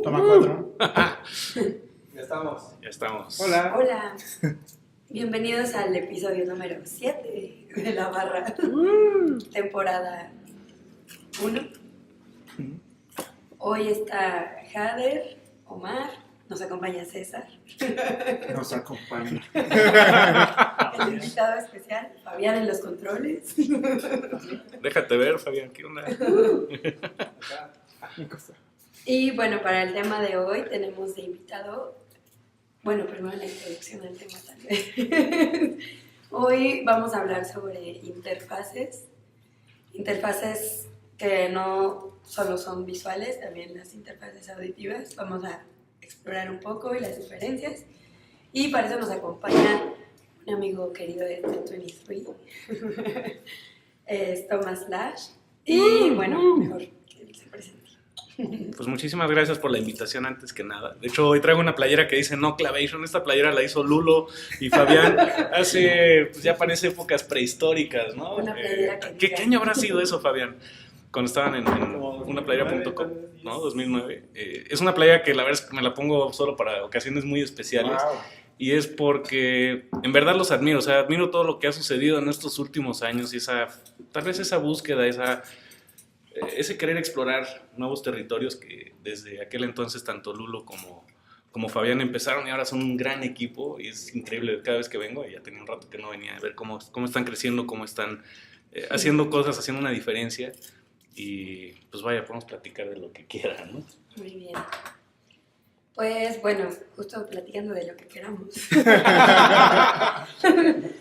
Toma 4. Ya estamos. Ya estamos. Hola. Hola, bienvenidos al episodio número 7 de La Barra, temporada 1. Hoy está Jader, Omar, nos acompaña César, Nos acompaña. el invitado especial, Fabián en los controles. Déjate ver, Fabián, ¿qué onda? Y bueno, para el tema de hoy tenemos de invitado, bueno, primero la introducción al tema tal vez. Hoy vamos a hablar sobre interfaces que no solo son visuales, también las interfaces auditivas. Vamos a explorar un poco y las diferencias. Y para eso nos acompaña un amigo querido de 23, es Thomas Lash. Y bueno, mejor que él se presente. Pues muchísimas gracias por la invitación antes que nada. De hecho, hoy traigo una playera que dice No Clavation. Esta playera la hizo Lulo y Fabián hace, pues ya parece épocas prehistóricas, ¿no? Una playera que ¿Qué año habrá sido eso, Fabián? Cuando estaban en unaplayera.com, ¿no? 2009. Es una playera que la verdad es que me la pongo solo para ocasiones muy especiales. Wow. Y es porque en verdad los admiro, o sea, admiro todo lo que ha sucedido en estos últimos años y tal vez esa búsqueda, ese querer explorar nuevos territorios que desde aquel entonces tanto Lulo como Fabián empezaron y ahora son un gran equipo y es increíble cada vez que vengo, y ya tenía un rato que no venía a ver cómo están creciendo, cómo están haciendo cosas, haciendo una diferencia, y pues vaya, podemos platicar de lo que quieran, ¿no? Muy bien. Pues bueno, justo platicando de lo que queramos.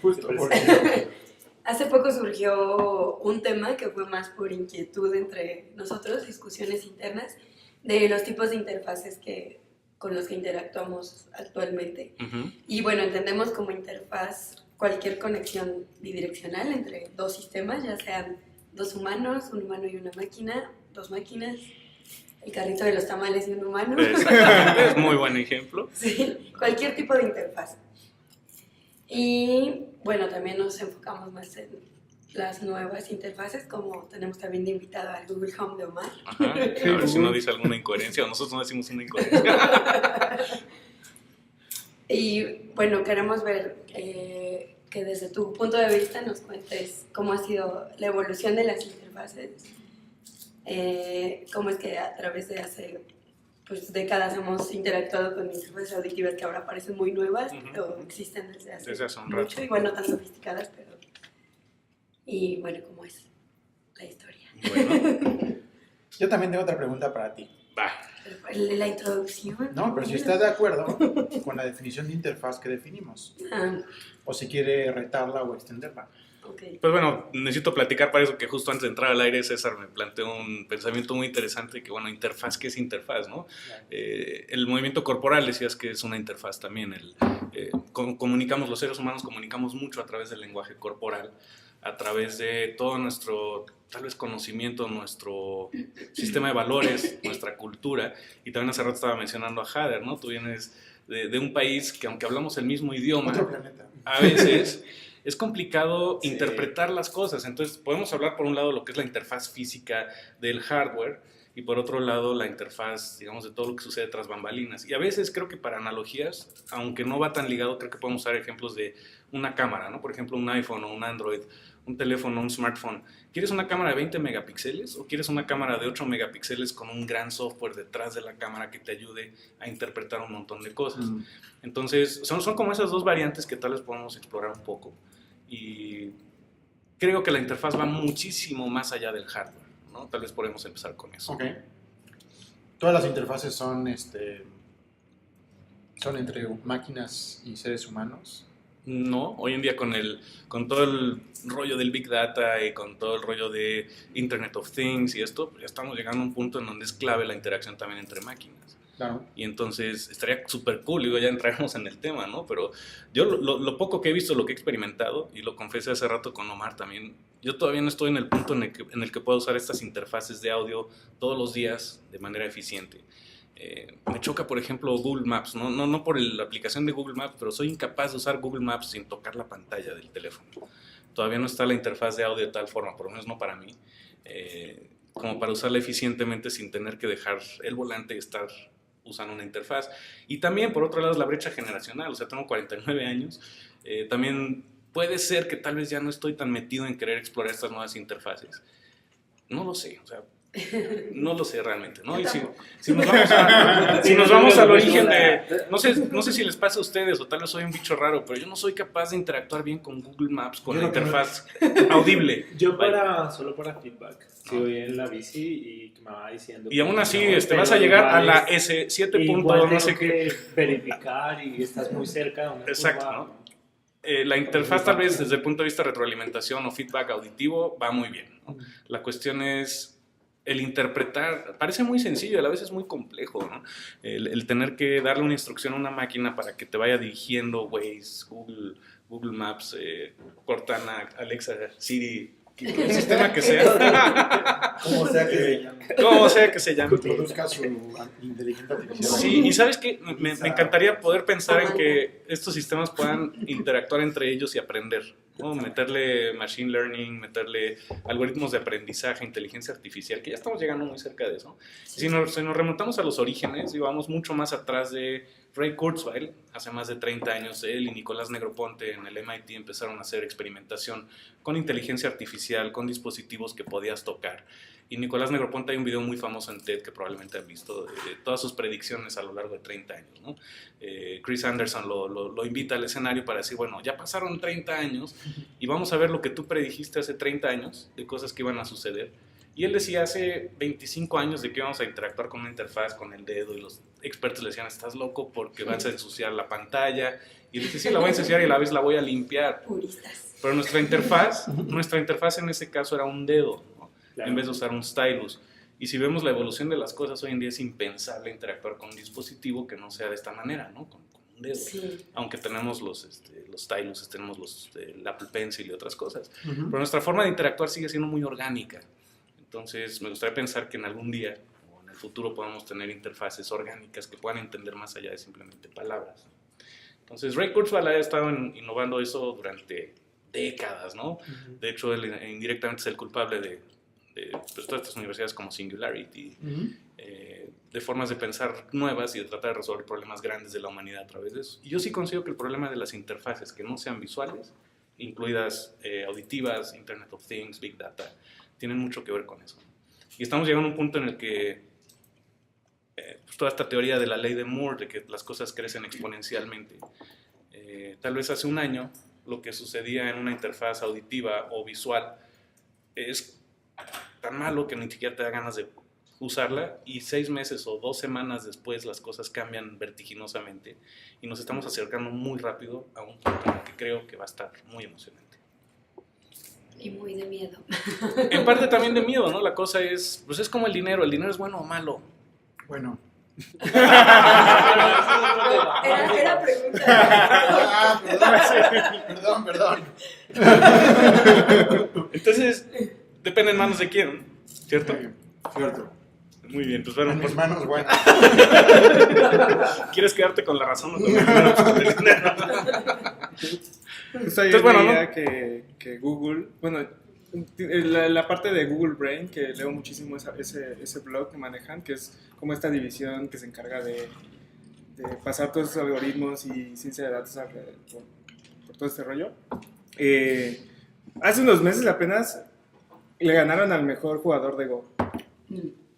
Justo porque Hace poco surgió un tema que fue más por inquietud entre nosotros, discusiones internas, de los tipos de interfaces con los que interactuamos actualmente. Uh-huh. Y bueno, entendemos como interfaz cualquier conexión bidireccional entre dos sistemas, ya sean dos humanos, un humano y una máquina, dos máquinas, el carrito de los tamales y un humano. Exactamente, es muy buen ejemplo. Sí, cualquier tipo de interfaz. Y bueno, también nos enfocamos más en las nuevas interfaces, como tenemos también de invitado al Google Home de Omar. Ajá. A ver si no dice alguna incoherencia o nosotros no decimos una incoherencia. Y bueno, queremos ver que desde tu punto de vista nos cuentes cómo ha sido la evolución de las interfaces, cómo es que a través de hace décadas hemos interactuado con interfaces auditivas que ahora parecen muy nuevas, pero existen desde hace un rato. mucho, igual no tan sofisticadas, pero... Y bueno, ¿cómo es la historia? Bueno, yo también tengo otra pregunta para ti. va. La introducción. No, pero si estás de acuerdo con la definición de interfaz que definimos, Ah, o si quiere retarla o extenderla. ok. Pues bueno, necesito platicar para eso, que justo antes de entrar al aire César me planteó un pensamiento muy interesante, que bueno, interfaz, ¿qué es interfaz, no? El movimiento corporal, decías que es una interfaz también. Comunicamos, los seres humanos comunicamos mucho a través del lenguaje corporal, a través de todo nuestro, tal vez, conocimiento, nuestro sistema de valores, nuestra cultura. Y también hace rato estaba mencionando a Jader, ¿no? Tú vienes de un país que, aunque hablamos el mismo idioma, Otro planeta. a veces es complicado Sí. interpretar las cosas. Entonces podemos hablar por un lado lo que es la interfaz física del hardware y por otro lado la interfaz, digamos, de todo lo que sucede tras bambalinas. Y a veces creo que para analogías, aunque no va tan ligado, creo que podemos usar ejemplos de una cámara, ¿no? Por ejemplo, un iPhone o un Android, un teléfono, un smartphone. ¿Quieres una cámara de 20 megapíxeles o quieres una cámara de 8 megapíxeles con un gran software detrás de la cámara que te ayude a interpretar un montón de cosas? Entonces, son como esas dos variantes que tal vez podemos explorar un poco. Y creo que la interfaz va muchísimo más allá del hardware, ¿no? Tal vez podemos empezar con eso. Ok. Todas las interfaces son entre máquinas y seres humanos. No, hoy en día con todo el rollo del Big Data y con todo el rollo de Internet of Things y esto, ya estamos llegando a un punto en donde es clave la interacción también entre máquinas. Claro. Y entonces estaría súper cool, digo, ya entraremos en el tema, ¿no? Pero yo lo poco que he visto, lo que he experimentado, y lo confesé hace rato con Omar también, yo todavía no estoy en el punto en el que puedo usar estas interfaces de audio todos los días de manera eficiente. Me choca, por ejemplo, Google Maps, no por la aplicación de Google Maps, pero soy incapaz de usar Google Maps sin tocar la pantalla del teléfono. Todavía no está la interfaz de audio de tal forma, por lo menos no para mí, como para usarla eficientemente sin tener que dejar el volante y estar usan una interfaz. Y también, por otro lado, es la brecha generacional. O sea, tengo 49 años. También puede ser que tal vez ya no estoy tan metido en querer explorar estas nuevas interfaces. No lo sé, o sea, no lo sé realmente, ¿no? Y si nos vamos al origen de... No sé si les pasa a ustedes o tal vez soy un bicho raro, pero yo no soy capaz de interactuar bien con Google Maps, con la interfaz audible. Yo solo para feedback. Si voy en la bici y me va diciendo... Y aún así vas a llegar a la S7. Igual no sé tengo qué. que verificar y estás muy cerca de una Exacto, curva. ¿no? La interfaz tal vez desde el punto de vista de retroalimentación o feedback auditivo va muy bien, ¿no? La cuestión es el interpretar, parece muy sencillo, a la vez es muy complejo, ¿no? El tener que darle una instrucción a una máquina para que te vaya dirigiendo Waze, Google Maps, Cortana, Alexa, Siri, el sistema que sea. Como sea que se llame. Como sea que se llame. Que produzca su inteligencia artificial. Sí, y sabes que me encantaría poder pensar en que estos sistemas puedan interactuar entre ellos y aprender, ¿no? Meterle machine learning, meterle algoritmos de aprendizaje, inteligencia artificial, que ya estamos llegando muy cerca de eso. Sí. Si nos remontamos a los orígenes y vamos mucho más atrás de Ray Kurzweil, hace más de 30 años, él y Nicolás Negroponte en el MIT empezaron a hacer experimentación con inteligencia artificial, con dispositivos que podías tocar. Y Nicolás Negroponte, hay un video muy famoso en TED que probablemente han visto de todas sus predicciones a lo largo de 30 años, ¿no? Chris Anderson lo invita al escenario para decir, bueno, ya pasaron 30 años y vamos a ver lo que tú predijiste hace 30 años de cosas que iban a suceder. Y él decía hace 25 años de que íbamos a interactuar con una interfaz, con el dedo, y los expertos le decían, estás loco porque vas a ensuciar la pantalla. Y él dice, sí, la voy a ensuciar y a la vez la voy a limpiar. Puristas. Pero nuestra interfaz en ese caso era un dedo, ¿no? Claro. En vez de usar un stylus. Y si vemos la evolución de las cosas, hoy en día es impensable interactuar con un dispositivo que no sea de esta manera, ¿no? Con un dedo. Sí. Aunque tenemos los stylus, tenemos el Apple Pencil y otras cosas. Pero nuestra forma de interactuar sigue siendo muy orgánica. Entonces, me gustaría pensar que en algún día o en el futuro podamos tener interfaces orgánicas que puedan entender más allá de simplemente palabras. Entonces, Ray Kurzweil ha estado innovando eso durante décadas, ¿no? De hecho, él indirectamente es el culpable de pues, todas estas universidades como Singularity, de formas de pensar nuevas y de tratar de resolver problemas grandes de la humanidad a través de eso. Y yo sí considero que el problema de las interfaces que no sean visuales, incluidas auditivas, Internet of Things, Big Data, tienen mucho que ver con eso. Y estamos llegando a un punto en el que pues toda esta teoría de la ley de Moore, de que las cosas crecen exponencialmente, tal vez hace un año lo que sucedía en una interfaz auditiva o visual es tan malo que ni siquiera te da ganas de usarla, y 6 meses o 2 semanas después las cosas cambian vertiginosamente y nos estamos acercando muy rápido a un punto en el que creo que va a estar muy emocionante. Y muy de miedo. En parte también de miedo, ¿no? La cosa es, pues es como el dinero es bueno o malo. Bueno. Era pregunta. Perdón. Entonces, depende en manos de quién, ¿cierto? Cierto. Muy bien, pues bueno. En mis manos, bueno. ¿Quieres quedarte con la razón o con el dinero? Justo hay Entonces, bueno, idea ¿no? que Google, bueno, la parte de Google Brain, que leo muchísimo ese blog que manejan, que es como esta división que se encarga de pasar todos esos algoritmos y ciencia de datos por todo este rollo. Hace unos meses apenas le ganaron al mejor jugador de Go.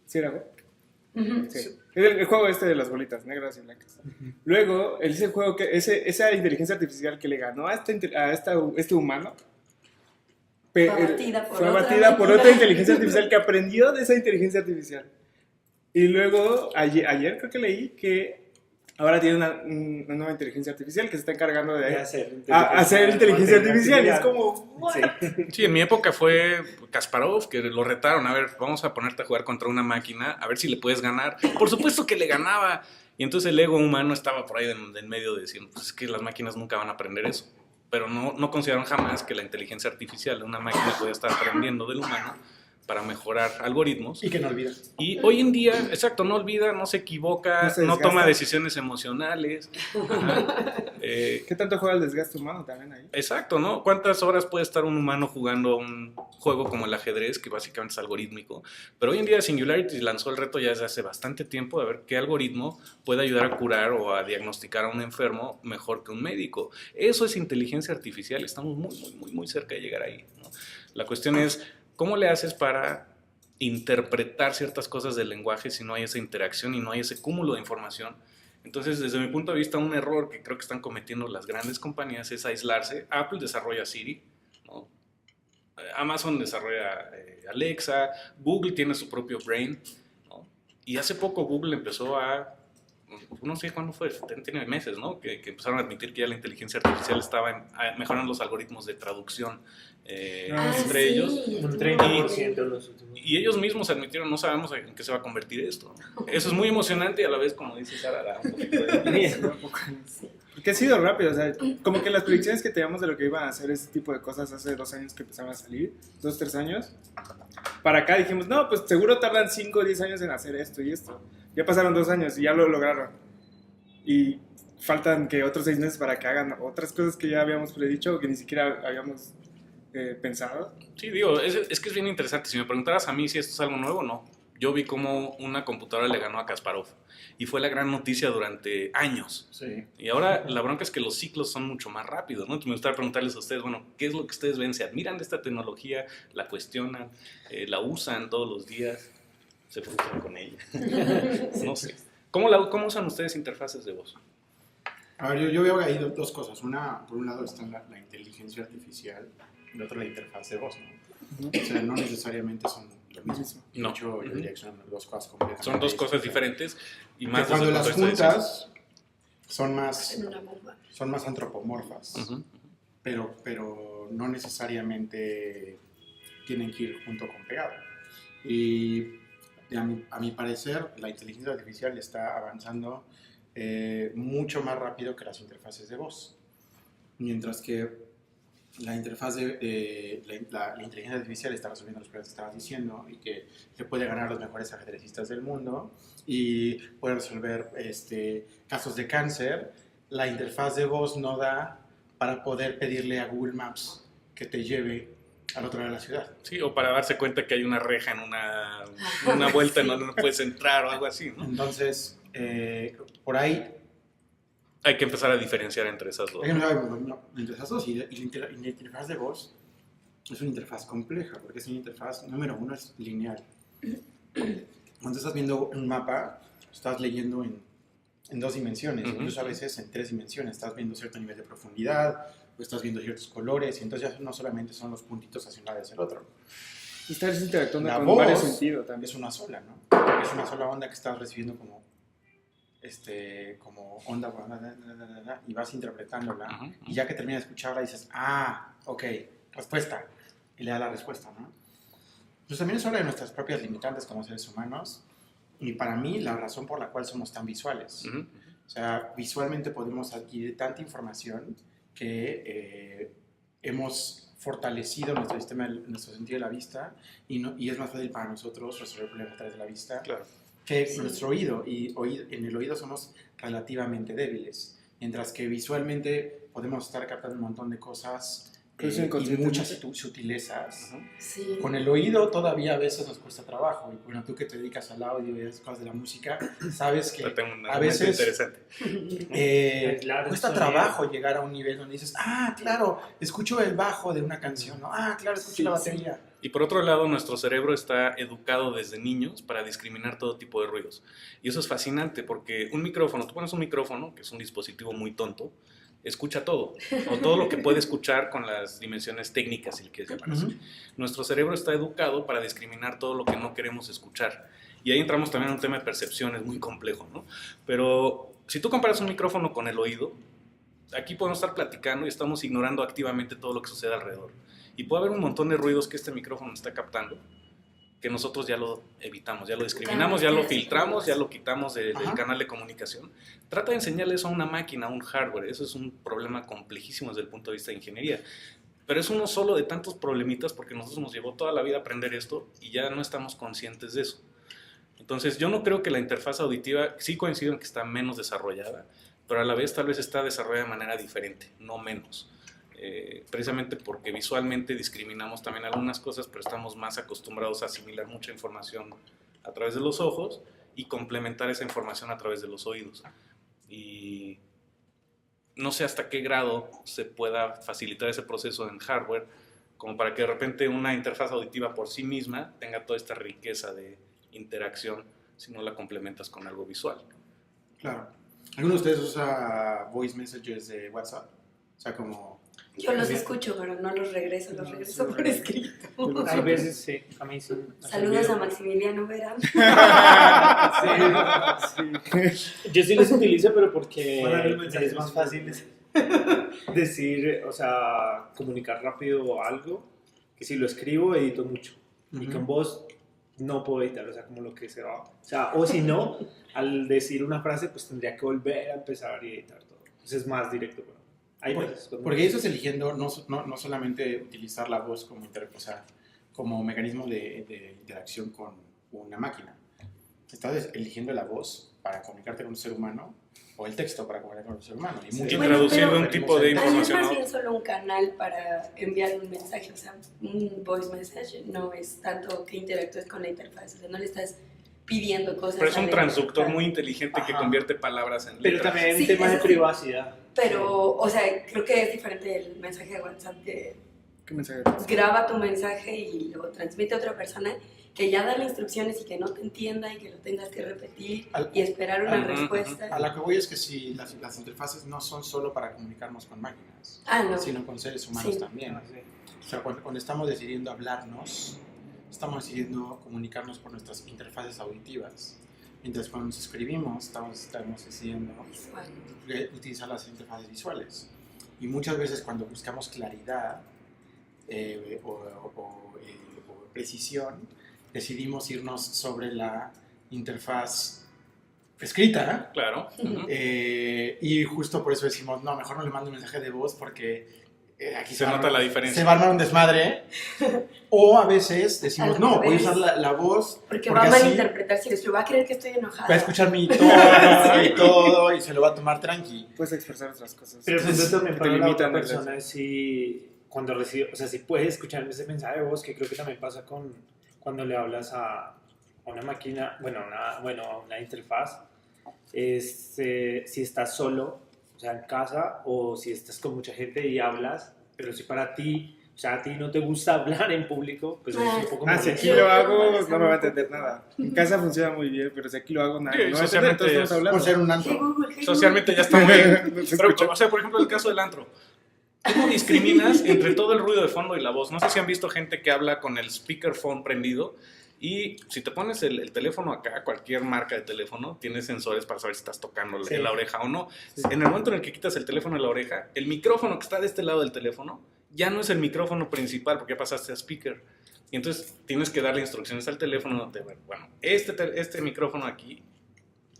¿Sí era Go? Sí. El juego este de las bolitas negras y blancas. Luego, ese juego esa inteligencia artificial que le ganó a este humano Fue abatida por fue otra abatida por máquina. otra inteligencia artificial que aprendió de esa inteligencia artificial. Y luego, ayer creo que leí que ahora tiene una nueva inteligencia artificial que se está encargando de hacer inteligencia artificial. Y es como, ¿what? Sí, en mi época fue Kasparov, que lo retaron, a ver, vamos a ponerte a jugar contra una máquina, a ver si le puedes ganar. Por supuesto que le ganaba. Y entonces el ego humano estaba por ahí en medio diciendo, pues es que las máquinas nunca van a aprender eso. Pero no consideraron jamás que la inteligencia artificial de una máquina podía estar aprendiendo del humano para mejorar algoritmos. Y que no olvidas. Y hoy en día, exacto, no olvida, no se equivoca, No se no desgasta. toma decisiones emocionales. Ajá. ¿Qué tanto juega el desgaste humano también ahí? Exacto, ¿no? ¿Cuántas horas puede estar un humano jugando un juego como el ajedrez, que básicamente es algorítmico? Pero hoy en día Singularity lanzó el reto ya desde hace bastante tiempo de ver qué algoritmo puede ayudar a curar o a diagnosticar a un enfermo mejor que un médico. Eso es inteligencia artificial, estamos muy cerca de llegar ahí, ¿no? La cuestión es, ¿cómo le haces para interpretar ciertas cosas del lenguaje si no hay esa interacción y no hay ese cúmulo de información? Entonces, desde mi punto de vista, un error que creo que están cometiendo las grandes compañías es aislarse. Apple desarrolla Siri, ¿no? Amazon desarrolla Alexa, Google tiene su propio Brain, ¿no? Y hace poco Google empezó a, no sé cuándo fue, tiene meses, ¿no? Que empezaron a admitir que ya la inteligencia artificial estaba mejorando los algoritmos de traducción entre ellos. Un 30% en los últimos. Y ellos mismos admitieron, no sabemos en qué se va a convertir esto. Eso es muy emocionante y a la vez, como dice Sara, da un poquito de miedo. Que ha sido rápido, o sea, como que las predicciones que teníamos de lo que iban a hacer ese tipo de cosas hace 2 años que empezaron a salir, 2, 3 años, para acá dijimos, no, pues seguro tardan 5 o 10 años en hacer esto y esto. Ya pasaron 2 años y ya lo lograron. Y faltan que otros 6 meses para que hagan otras cosas que ya habíamos predicho o que ni siquiera habíamos pensado. Sí, digo, es que es bien interesante. Si me preguntaras a mí si esto es algo nuevo, no. Yo vi cómo una computadora le ganó a Kasparov y fue la gran noticia durante años. Sí. Y ahora la bronca es que los ciclos son mucho más rápidos, ¿no? Entonces me gustaría preguntarles a ustedes, bueno, ¿qué es lo que ustedes ven? ¿Se admiran de esta tecnología? ¿La cuestionan? ¿La usan todos los días? ¿Se frustran con ella? No sé. ¿Cómo usan ustedes interfaces de voz? A ver, yo veo ahí 2 cosas. Una, por un lado está la inteligencia artificial, y otro la interfaz de voz, ¿no? O sea, no necesariamente son lo mismo. De No. hecho, yo diría que son 2 cosas completamente Son 2 cosas diferentes y más Que cuando desde el las punto de vista juntas En una bomba. son más antropomorfas, de Ujú. pero no necesariamente tienen que ir junto con pegado. Y a mi parecer, la inteligencia artificial está avanzando mucho más rápido que las interfaces de voz. Mientras que la interfaz de la inteligencia artificial está resolviendo los problemas que estabas diciendo y que le puede ganar a los mejores ajedrecistas del mundo y puede resolver casos de cáncer. La interfaz de voz no da para poder pedirle a Google Maps que te lleve al otro lado de la ciudad. Sí, o para darse cuenta que hay una reja en una vuelta en donde no puedes entrar o algo así, ¿no? Entonces, por ahí Hay que empezar a diferenciar entre esas dos. entre esas dos y la interfaz de voz es una interfaz compleja porque es una interfaz, número 1, es lineal. Cuando estás viendo un mapa, estás leyendo en 2 dimensiones, incluso a veces en 3 dimensiones. Estás viendo cierto nivel de profundidad, o estás viendo ciertos colores, y entonces ya no solamente son los puntitos hacia un lado y hacia el otro. Y estás interactuando La con voz varios sentidos también. Es una sola, ¿no? Es una sola onda que estás recibiendo como onda, y vas interpretándola, Ajá. y ya que terminas de escucharla dices, ok, respuesta, y le da la respuesta, ¿no? Pues también es habla de nuestras propias limitantes como seres humanos, y para mí la razón por la cual somos tan visuales. Ujú. O sea, visualmente podemos adquirir tanta información que hemos fortalecido nuestro sentido de la vista, y es más fácil para nosotros resolver problemas a través de la vista Claro. que Sí. nuestro oído, y en el oído somos relativamente débiles, mientras que visualmente podemos estar captando un montón de cosas Pero sí, y inconscientemente. muchas sutilezas. Ujú. Sí. Con el oído todavía a veces nos cuesta trabajo, y bueno, tú que te dedicas al audio y a esas cosas de la música, sabes que Yo tengo un a argumento veces interesante. Claro, cuesta sonido. trabajo llegar a un nivel donde dices, claro, escucho el bajo de una canción, ¿no? Claro, escucho Sí, la sí. batería. Y por otro lado, nuestro cerebro está educado desde niños para discriminar todo tipo de ruidos. Y eso es fascinante porque un micrófono, tú pones un micrófono, que es un dispositivo muy tonto, escucha todo, o todo lo que puede escuchar con las dimensiones técnicas, si le quieres llamar así. Ujú. Nuestro cerebro está educado para discriminar todo lo que no queremos escuchar. Y ahí entramos también en un tema de percepciones muy complejo, ¿no? Pero si tú comparas un micrófono con el oído, aquí podemos estar platicando y estamos ignorando activamente todo lo que sucede alrededor. Y puede haber un montón de ruidos que este micrófono está captando, que nosotros ya lo evitamos, ya lo discriminamos, ya lo filtramos, ya lo quitamos del Ajá. canal de comunicación. Trata de enseñarle eso a una máquina, a un hardware. Eso es un problema complejísimo desde el punto de vista de ingeniería. Pero es uno solo de tantos problemitas porque nosotros nos llevó toda la vida a aprender esto y ya no estamos conscientes de eso. Entonces yo no creo que la interfaz auditiva, sí coincido en que está menos desarrollada, pero a la vez tal vez está desarrollada de manera diferente, no menos. Precisamente porque visualmente discriminamos también algunas cosas, pero estamos más acostumbrados a asimilar mucha información a través de los ojos y complementar esa información a través de los oídos. Y no sé hasta qué grado se pueda facilitar ese proceso en hardware, como para que de repente una interfaz auditiva por sí misma tenga toda esta riqueza de interacción si no la complementas con algo visual. Claro. ¿Alguno de ustedes usa voice messages de WhatsApp? O sea, como... Yo los escucho, pero no los regreso, los regreso por escrito. Hay veces sí, a mí sí. Saludos a Maximiliano Vera. Sí. Yo sí los utilizo, pero porque Bueno, es más fácil decir, o sea, comunicar rápido algo, que si lo escribo edito mucho. Y con voz no puedo editar, o sea, como lo que se va. O sea, o si no, al decir una frase, pues tendría que volver a empezar y editar todo. Entonces es más directo, pero hay veces. Porque eso es eligiendo no solamente utilizar la voz como, o sea, como mecanismo de interacción con una máquina. Estás eligiendo la voz para comunicarte con un ser humano o el texto para comunicarte con un ser humano. Y Y traducir de un tipo de Ahí es información más a bien otro. solo un canal para enviar un mensaje, o sea, un voice message no es tanto que interactúes con la interfaz, o sea, no le estás pidiendo cosas. Pero es a un la transductor interfaz. muy inteligente que convierte palabras en Pero letras. también hay un Sí, tema de eso sí. privacidad. Pero, o sea, creo que es diferente el mensaje de WhatsApp que ¿Qué mensaje? graba tu mensaje y lo transmite a otra persona, que ya da las instrucciones y que no te entienda y que lo tengas que repetir y esperar una respuesta. A lo que voy es que si las interfaces no son solo para comunicarnos con máquinas, Ah, no. sino con seres humanos Sí. también. O sea, cuando estamos decidiendo hablarnos, estamos decidiendo comunicarnos por nuestras interfaces auditivas. Mientras cuando nos escribimos, estamos decidiendo Visual. utilizar las interfaces visuales. Y muchas veces cuando buscamos claridad o precisión, decidimos irnos sobre la interfaz escrita. Claro. Ujú. Y justo por eso decimos, no, mejor no le mando un mensaje de voz porque aquí Se nota la diferencia. Se va a armar un desmadre. O a veces decimos, Al no, voy a revés. usar la voz Porque va a así malinterpretar si les va a creer que estoy enojada. va a escuchar mi tono y todo y se lo va a tomar tranqui. Puedes expresar otras cosas. Pero entonces también te para la limitan otra el- persona es si cuando recibe, o sea, si puedes escuchar ese mensaje de voz, que creo que también pasa con cuando le hablas a una máquina, a una interfaz, si estás solo, o sea, en casa, o si estás con mucha gente y hablas, pero si para ti, o sea, a ti no te gusta hablar en público, pues es un poco Ah, si molesto. aquí Yo lo no hago, manejo no me va a un poco. entender nada. En casa funciona muy bien, pero si aquí lo hago, nada. Sí, No va a entender, socialmente entonces estamos es- hablando. Por ser un Hey antro. Google, hey Socialmente ya está muy... No se Pero, escucha. o sea, por ejemplo, el caso del antro. ¿Cómo discriminas entre todo el ruido de fondo y la voz? No sé si han visto gente que habla con el speakerphone prendido y si te pones el teléfono acá, cualquier marca de teléfono, tiene sensores para saber si estás tocando Sí. la oreja o no. En el momento en el que quitas el teléfono de la oreja, el micrófono que está de este lado del teléfono ya no es el micrófono principal porque ya pasaste a speaker. Y entonces tienes que darle instrucciones al teléfono de, bueno, este micrófono aquí,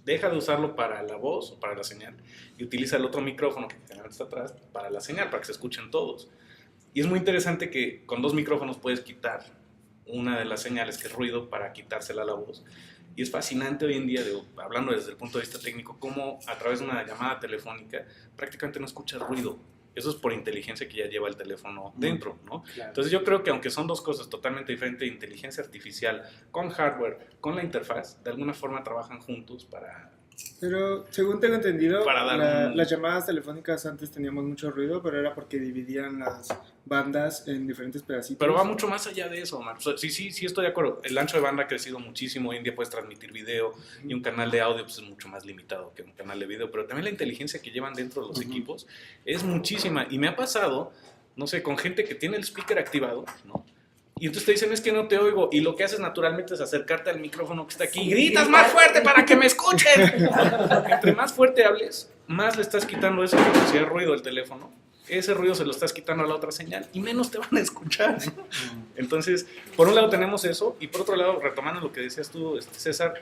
deja de usarlo para la voz o para la señal y utiliza el otro micrófono que generalmente está atrás para la señal, para que se escuchen todos. Y es muy interesante que con dos micrófonos puedes quitar una de las señales, que es ruido, para quitársela a la voz. Y es fascinante hoy en día, hablando desde el punto de vista técnico, cómo a través de una llamada telefónica prácticamente no escuchas ruido. Eso es por inteligencia que ya lleva el teléfono dentro, ¿no? Claro. Entonces yo creo que aunque son dos cosas totalmente diferentes, inteligencia artificial con hardware, con la interfaz, de alguna forma trabajan juntos para... Pero según tengo entendido, Para dar un- las llamadas telefónicas antes teníamos mucho ruido, pero era porque dividían las bandas en diferentes pedacitos. Pero va mucho más allá de eso, Omar. O sea, sí estoy de acuerdo. El ancho de banda ha crecido muchísimo. Hoy en día puedes transmitir video y un canal de audio pues, es mucho más limitado que un canal de video. Pero también la inteligencia que llevan dentro de los equipos es muchísima. Y me ha pasado, no sé, con gente que tiene el speaker activado, ¿no? Y entonces te dicen, es que no te oigo. Y lo que haces naturalmente es acercarte al micrófono que está aquí. Y gritas más fuerte para que me escuchen. Entre más fuerte hables, más le estás quitando eso que hacía ruido el teléfono. Ese ruido se lo estás quitando a la otra señal y menos te van a escuchar. Entonces, por un lado tenemos eso. Y por otro lado, retomando lo que decías tú, César,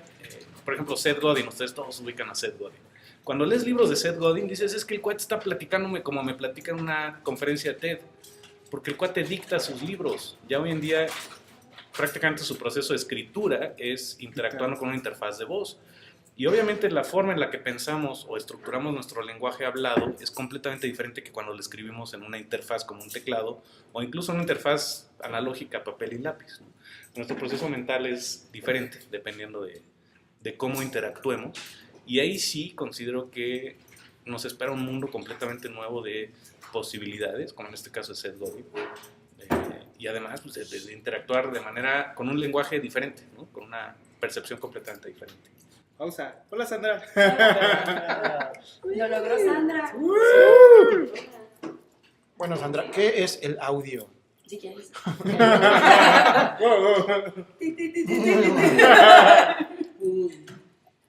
por ejemplo, Seth Godin. Ustedes todos ubican a Seth Godin. Cuando lees libros de Seth Godin, dices, es que el cuate está platicándome como me platica en una conferencia TED. porque el cuate dicta sus libros. Ya hoy en día prácticamente su proceso de escritura es interactuando con una interfaz de voz. Y obviamente la forma en la que pensamos o estructuramos nuestro lenguaje hablado es completamente diferente que cuando lo escribimos en una interfaz como un teclado o incluso una interfaz analógica, papel y lápiz, ¿no? Nuestro proceso mental es diferente dependiendo de cómo interactuemos. Y ahí sí considero que nos espera un mundo completamente nuevo de posibilidades, como en este caso es el Dolby. Y además pues, de interactuar de manera con un lenguaje diferente, ¿no? Con una percepción completamente diferente. Pausa. Hola, Sandra. Lo logró Sandra. Bueno, Sandra, ¿qué es el audio? Si quieres.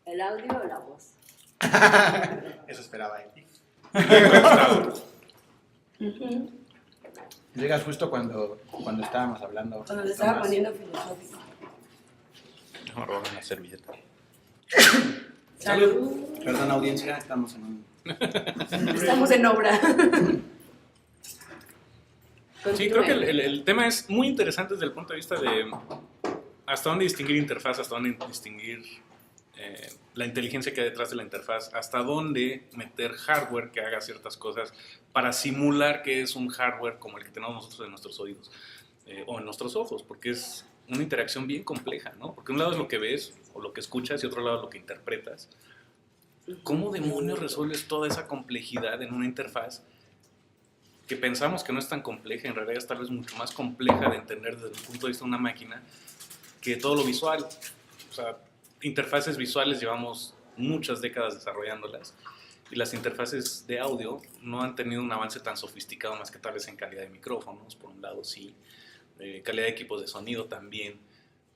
¿El audio o la voz? Eso esperaba aquí. Ujú. Llegas justo cuando estábamos hablando. Cuando le estaba Tomás. poniendo filosófico. Me roban una servilleta. Salud. Perdón, audiencia, estamos en un... Estamos en obra. Sí, creo que el tema es muy interesante desde el punto de vista de hasta dónde distinguir interfaz, hasta dónde distinguir la inteligencia que hay detrás de la interfaz, hasta dónde meter hardware que haga ciertas cosas para simular que es un hardware como el que tenemos nosotros en nuestros oídos o en nuestros ojos, porque es una interacción bien compleja, ¿no? Porque un lado es lo que ves o lo que escuchas y otro lado es lo que interpretas. ¿Cómo demonios resuelves toda esa complejidad en una interfaz que pensamos que no es tan compleja, en realidad es tal vez mucho más compleja de entender desde el punto de vista de una máquina que todo lo visual? O sea, interfaces visuales llevamos muchas décadas desarrollándolas y las interfaces de audio no han tenido un avance tan sofisticado más que tal vez en calidad de micrófonos, por un lado sí, calidad de equipos de sonido también,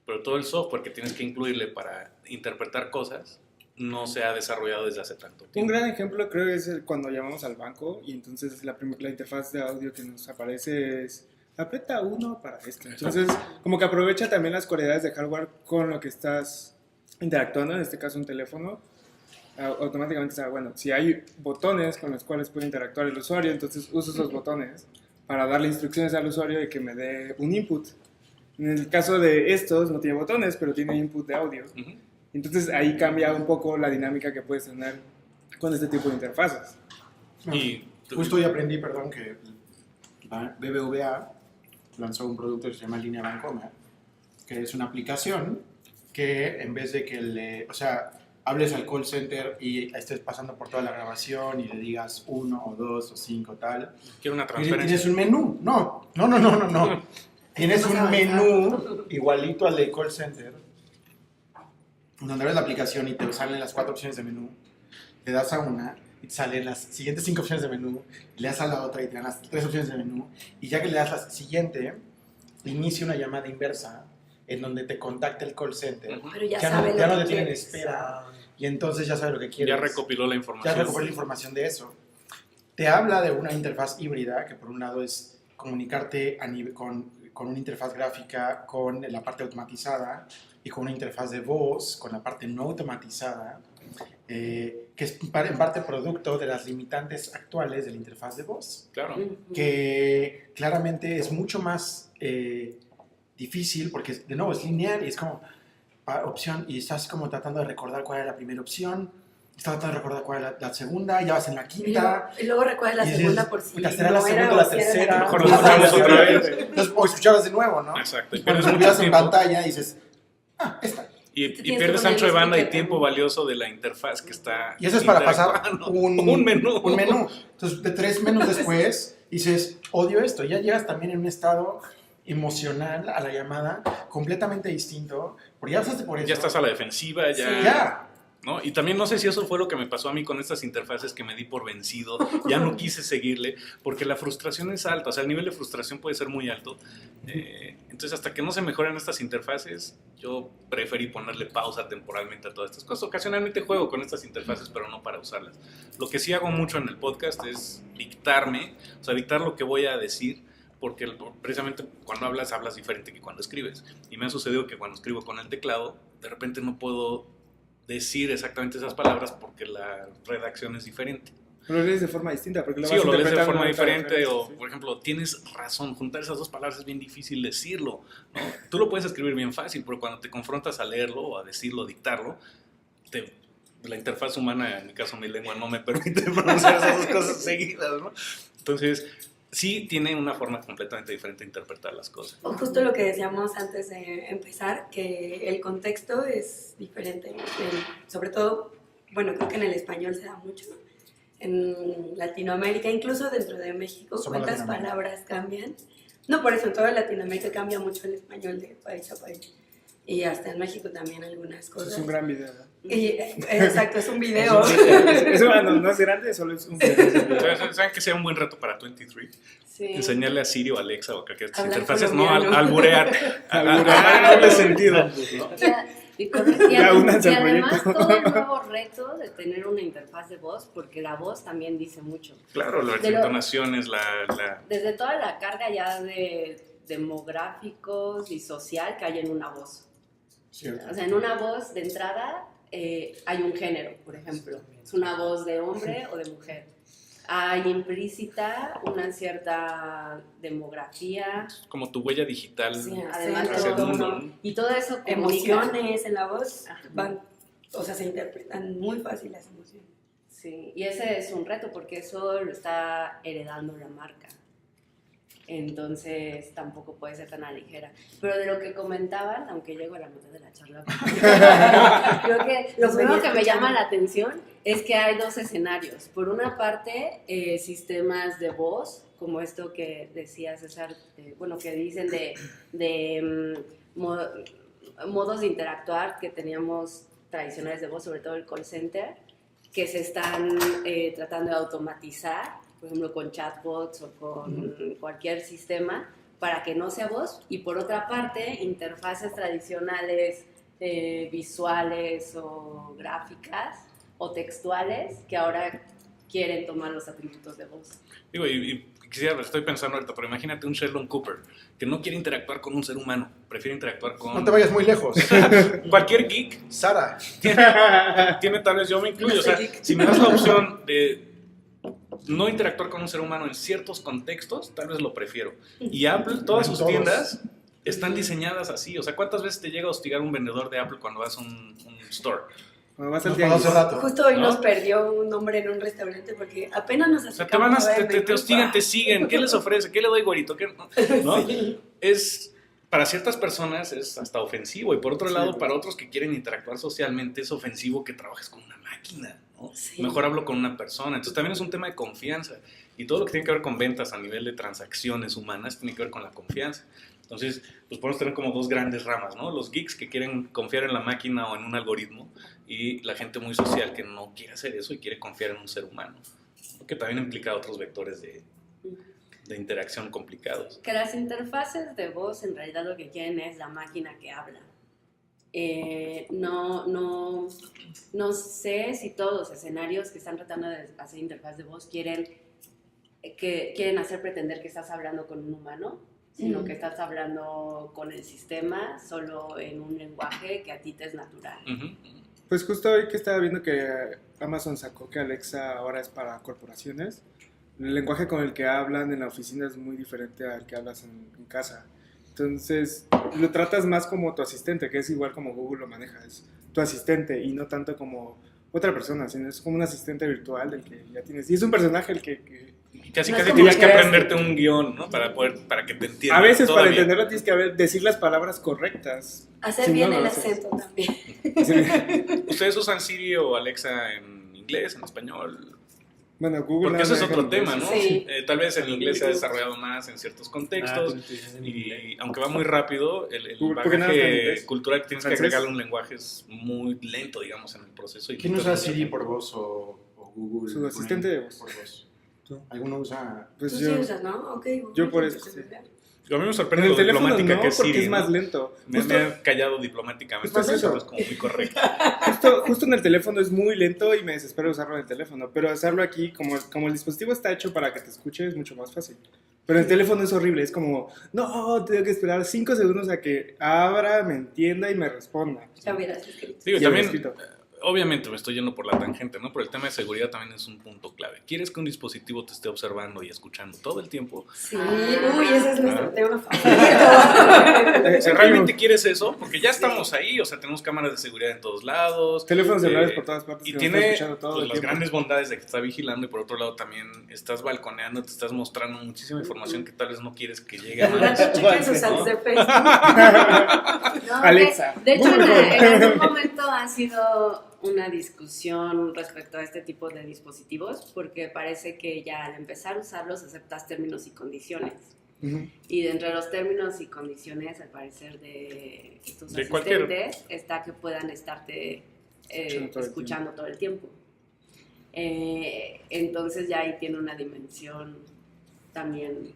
pero todo el software que tienes que incluirle para interpretar cosas no se ha desarrollado desde hace tanto Un tiempo. gran ejemplo creo es cuando llamamos al banco y entonces la interfaz de audio que nos aparece es aprieta 1 para esto. Entonces como que aprovecha también las cualidades de hardware con lo que estás interactuando, en este caso un teléfono. Automáticamente sabe, bueno, si hay botones con los cuales puede interactuar el usuario, entonces uso esos botones para darle instrucciones al usuario de que me dé un input. En el caso de estos no tiene botones, pero tiene input de audio. Ujú. Entonces ahí cambia un poco la dinámica que puedes tener con este tipo de interfaces. Y Justo hoy aprendí, perdón, que BBVA lanzó un producto que se llama Línea Bancomer, que es una aplicación que en vez de que hables al call center y estés pasando por toda la grabación y le digas 1 o 2 o 5 tal, quiero una tienes transferencia. un menú. No. Tienes un menú igualito al de call center, donde abres la aplicación y te salen las 4 opciones de menú, le das a una y te salen las siguientes 5 opciones de menú, le das a la otra y te dan las 3 opciones de menú, y ya que le das la siguiente, inicia una llamada inversa en donde te contacta el call center. Ujú. Pero ya Ya sabe no, ya lo no que te tienen quieres. espera, y entonces ya sabe lo que quieres. Ya recopiló la información. Ya recopiló la información de eso. Te habla de una interfaz híbrida, que por un lado es comunicarte con una interfaz gráfica con la parte automatizada y con una interfaz de voz con la parte no automatizada, que es en parte producto de las limitantes actuales de la interfaz de voz, Claro. que claramente es mucho más difícil porque, de nuevo, es lineal y es como opción y estás como tratando de recordar cuál era la primera opción, estás tratando de recordar cuál era la segunda, ya vas en la quinta. Y luego recuerdas la Y dices, segunda por si puta, será la no era segunda, o la si era tercera. la Mejor primera. lo escuchamos otra vez. Entonces, o escuchabas de nuevo, ¿no? Exacto. Y Y cuando pierdes lo mucho veas en tiempo. pantalla dices, esta. Y Te tienes pierdes que poner ancho de el banda y sticker tiempo también. valioso de la interfaz que está. Y eso es para pasar interactuando. un menú. Un menú. Entonces, de 3 menús después, dices, odio esto. Ya llegas también en un estado emocional a la llamada completamente distinto, porque ya pasaste por eso. Ya estás a la defensiva, ya. Sí. Ya. ¿No? Y también no sé si eso fue lo que me pasó a mí con estas interfaces que me di por vencido, ya no quise seguirle, porque la frustración es alta, o sea, el nivel de frustración puede ser muy alto. Entonces, hasta que no se mejoren estas interfaces, yo preferí ponerle pausa temporalmente a todas estas cosas. Ocasionalmente juego con estas interfaces, pero no para usarlas. Lo que sí hago mucho en el podcast es dictarme, o sea, dictar lo que voy a decir, porque precisamente cuando hablas diferente que cuando escribes. Y me ha sucedido que cuando escribo con el teclado, de repente no puedo decir exactamente esas palabras porque la redacción es diferente. Lo lees de forma distinta, porque lo Sí, vas o lo lees de interpretando forma de manera diferente, o sí. por ejemplo, tienes razón, juntar esas dos palabras es bien difícil decirlo, ¿no? Tú lo puedes escribir bien fácil, pero cuando te confrontas a leerlo o a decirlo, dictarlo, la interfaz humana, en mi caso mi lengua, no me permite pronunciar esas dos cosas seguidas, ¿no? Entonces, sí tiene una forma completamente diferente de interpretar las cosas. O justo lo que decíamos antes de empezar, que el contexto es diferente, sobre todo, bueno, creo que en el español se da mucho, en Latinoamérica, incluso dentro de México, Somos cuántas Latinoamérica. palabras cambian. No, por eso en toda Latinoamérica cambia mucho el español de país a país. Y hasta en México también algunas cosas. Es un gran video, ¿no? Exacto, es un video. Eso no es grande, solo es un video. ¿Saben que sea un buen reto para 23? Sí. Enseñarle a Siri o Alexa o cualquier Hablar interfaces, no colombiano. alburear. Alburear, Doble sentido. Y, correcto, y Ya únanse al además proyecto. todo el nuevo reto de tener una interfaz de voz, porque la voz también dice mucho. Claro, las De lo- entonaciones, Desde toda la carga ya de demográficos y social que hay en una voz. Cierto. O sea, en una voz de entrada hay un género, por ejemplo. Es una voz de hombre o de mujer. Hay implícita una cierta demografía, como tu huella digital Sí, además hacia el todo, mundo, ¿no? y todo eso comunica. Emociones en la voz Ajá. van, o sea, se interpretan muy fácil las emociones. Sí, y ese es un reto porque eso lo está heredando la marca. Entonces tampoco puede ser tan a la ligera. Pero de lo que comentaban, aunque llego a la mitad de la charla, creo que lo primero que me llama la atención es que hay dos escenarios. Por una parte, sistemas de voz, como esto que decía César, bueno, que dicen modos de interactuar que teníamos tradicionales de voz, sobre todo el call center, que se están tratando de automatizar, por ejemplo, con chatbots o con cualquier sistema, para que no sea voz. Y por otra parte, interfaces tradicionales, visuales o gráficas o textuales, que ahora quieren tomar los atributos de voz. Digo, y estoy pensando ahorita, pero imagínate un Sheldon Cooper que no quiere interactuar con un ser humano, prefiere interactuar con No te vayas muy lejos. cualquier geek. Sara. Tiene tal vez, yo me incluyo, o sea, si me das la opción de no interactuar con un ser humano en ciertos contextos, tal vez lo prefiero. Y Apple, todas En sus todos. tiendas están diseñadas así. O sea, ¿cuántas veces te llega a hostigar un vendedor de Apple cuando vas a un store? Cuando vas al Nos pasó tianguis. hace rato. Justo hoy ¿No? nos perdió un hombre en un restaurante porque apenas nos O sea, acercamos a ver te menú. hostigan, te siguen. ¿Qué les ofrece? ¿Qué le doy, güerito? ¿Qué no? ¿No? Es, para ciertas personas es hasta ofensivo. Y por otro lado, para otros que quieren interactuar socialmente, es ofensivo que trabajes con una máquina, ¿no? Sí. Mejor hablo con una persona. Entonces también es un tema de confianza. Y todo lo que tiene que ver con ventas a nivel de transacciones humanas tiene que ver con la confianza. Entonces, pues podemos tener como dos grandes ramas, ¿no? Los geeks que quieren confiar en la máquina o en un algoritmo y la gente muy social que no quiere hacer eso y quiere confiar en un ser humano, que también implica otros vectores de interacción complicados. Que las interfaces de voz en realidad lo que quieren es la máquina que habla. No sé si todos los escenarios que están tratando de hacer interfaz de voz quieren hacer pretender que estás hablando con un humano, sino que estás hablando con el sistema solo en un lenguaje que a ti te es natural. Ujú. Pues justo hoy que estaba viendo que Amazon sacó que Alexa ahora es para corporaciones, el lenguaje con el que hablan en la oficina es muy diferente al que hablas en casa. Entonces, lo tratas más como tu asistente, que es igual como Google lo maneja, es tu asistente y no tanto como otra persona, sino es como un asistente virtual del que ya tienes. Y es un personaje el que Casi No es casi como tienes que que- aprenderte un guión, ¿no? Para que te entiendan. a veces para todavía. entenderlo tienes que decir las palabras correctas. Hacer Si no, bien no el lo haces. acento también. Sí. ¿Ustedes usan Siri o Alexa en inglés, en español? Bueno, Google... Porque ese es nada otro más deja tema, ¿no? Sí. Tal vez el inglés se ha desarrollado más en ciertos contextos. Y aunque va muy rápido, el Porque nada más está en bagaje inglés. cultural que tienes que ¿Francés? agregarle un lenguaje es muy lento, digamos, en el proceso. Y ¿Quién quita usa mucha Siri gente. por voz o Google? Su asistente de voz. Por voz. ¿Tú? ¿Alguno usa? Pues Tú yo, sí usas, ¿no? Ok. yo por eso, sí. Yo a mí me en sorprende el lo teléfono diplomática no, que es porque Siri, es más ¿no? lento. Me he callado diplomáticamente, Justo es pero eso. es como muy correcto. Justo en el teléfono es muy lento y me desespero usarlo en el teléfono, pero hacerlo aquí, como el dispositivo está hecho para que te escuche, es mucho más fácil. Pero el teléfono es horrible, es como, no, tengo que esperar 5 segundos a que abra, me entienda y me responda. Ya hubieras escrito. Digo, Ya también lo he escrito. obviamente me estoy yendo por la tangente, ¿no? Pero el tema de seguridad también es un punto clave. ¿Quieres que un dispositivo te esté observando y escuchando todo el tiempo? Sí, uy, ese es nuestro tema favorito. O sea, ¿realmente quieres eso? Porque ya estamos ahí, o sea, tenemos cámaras de seguridad en todos lados. Teléfonos celulares por todas partes. Y que nos tiene están escuchando todo pues, el las tiempo. grandes bondades de que te está vigilando y por otro lado también estás balconeando, te estás mostrando muchísima información que tal vez no quieres que llegue a Al más. rato chequen sus ¿no? ads de Facebook. No, Alexa. De hecho, Muy mejor. en algún momento ha sido una discusión respecto a este tipo de dispositivos, porque parece que ya al empezar a usarlos aceptas términos y condiciones. Ujú. Y dentro de los términos y condiciones, al parecer, de tus De asistentes, cualquier- está que puedan estarte Escuchando todo el escuchando todo el tiempo. Entonces ya ahí tiene una dimensión también.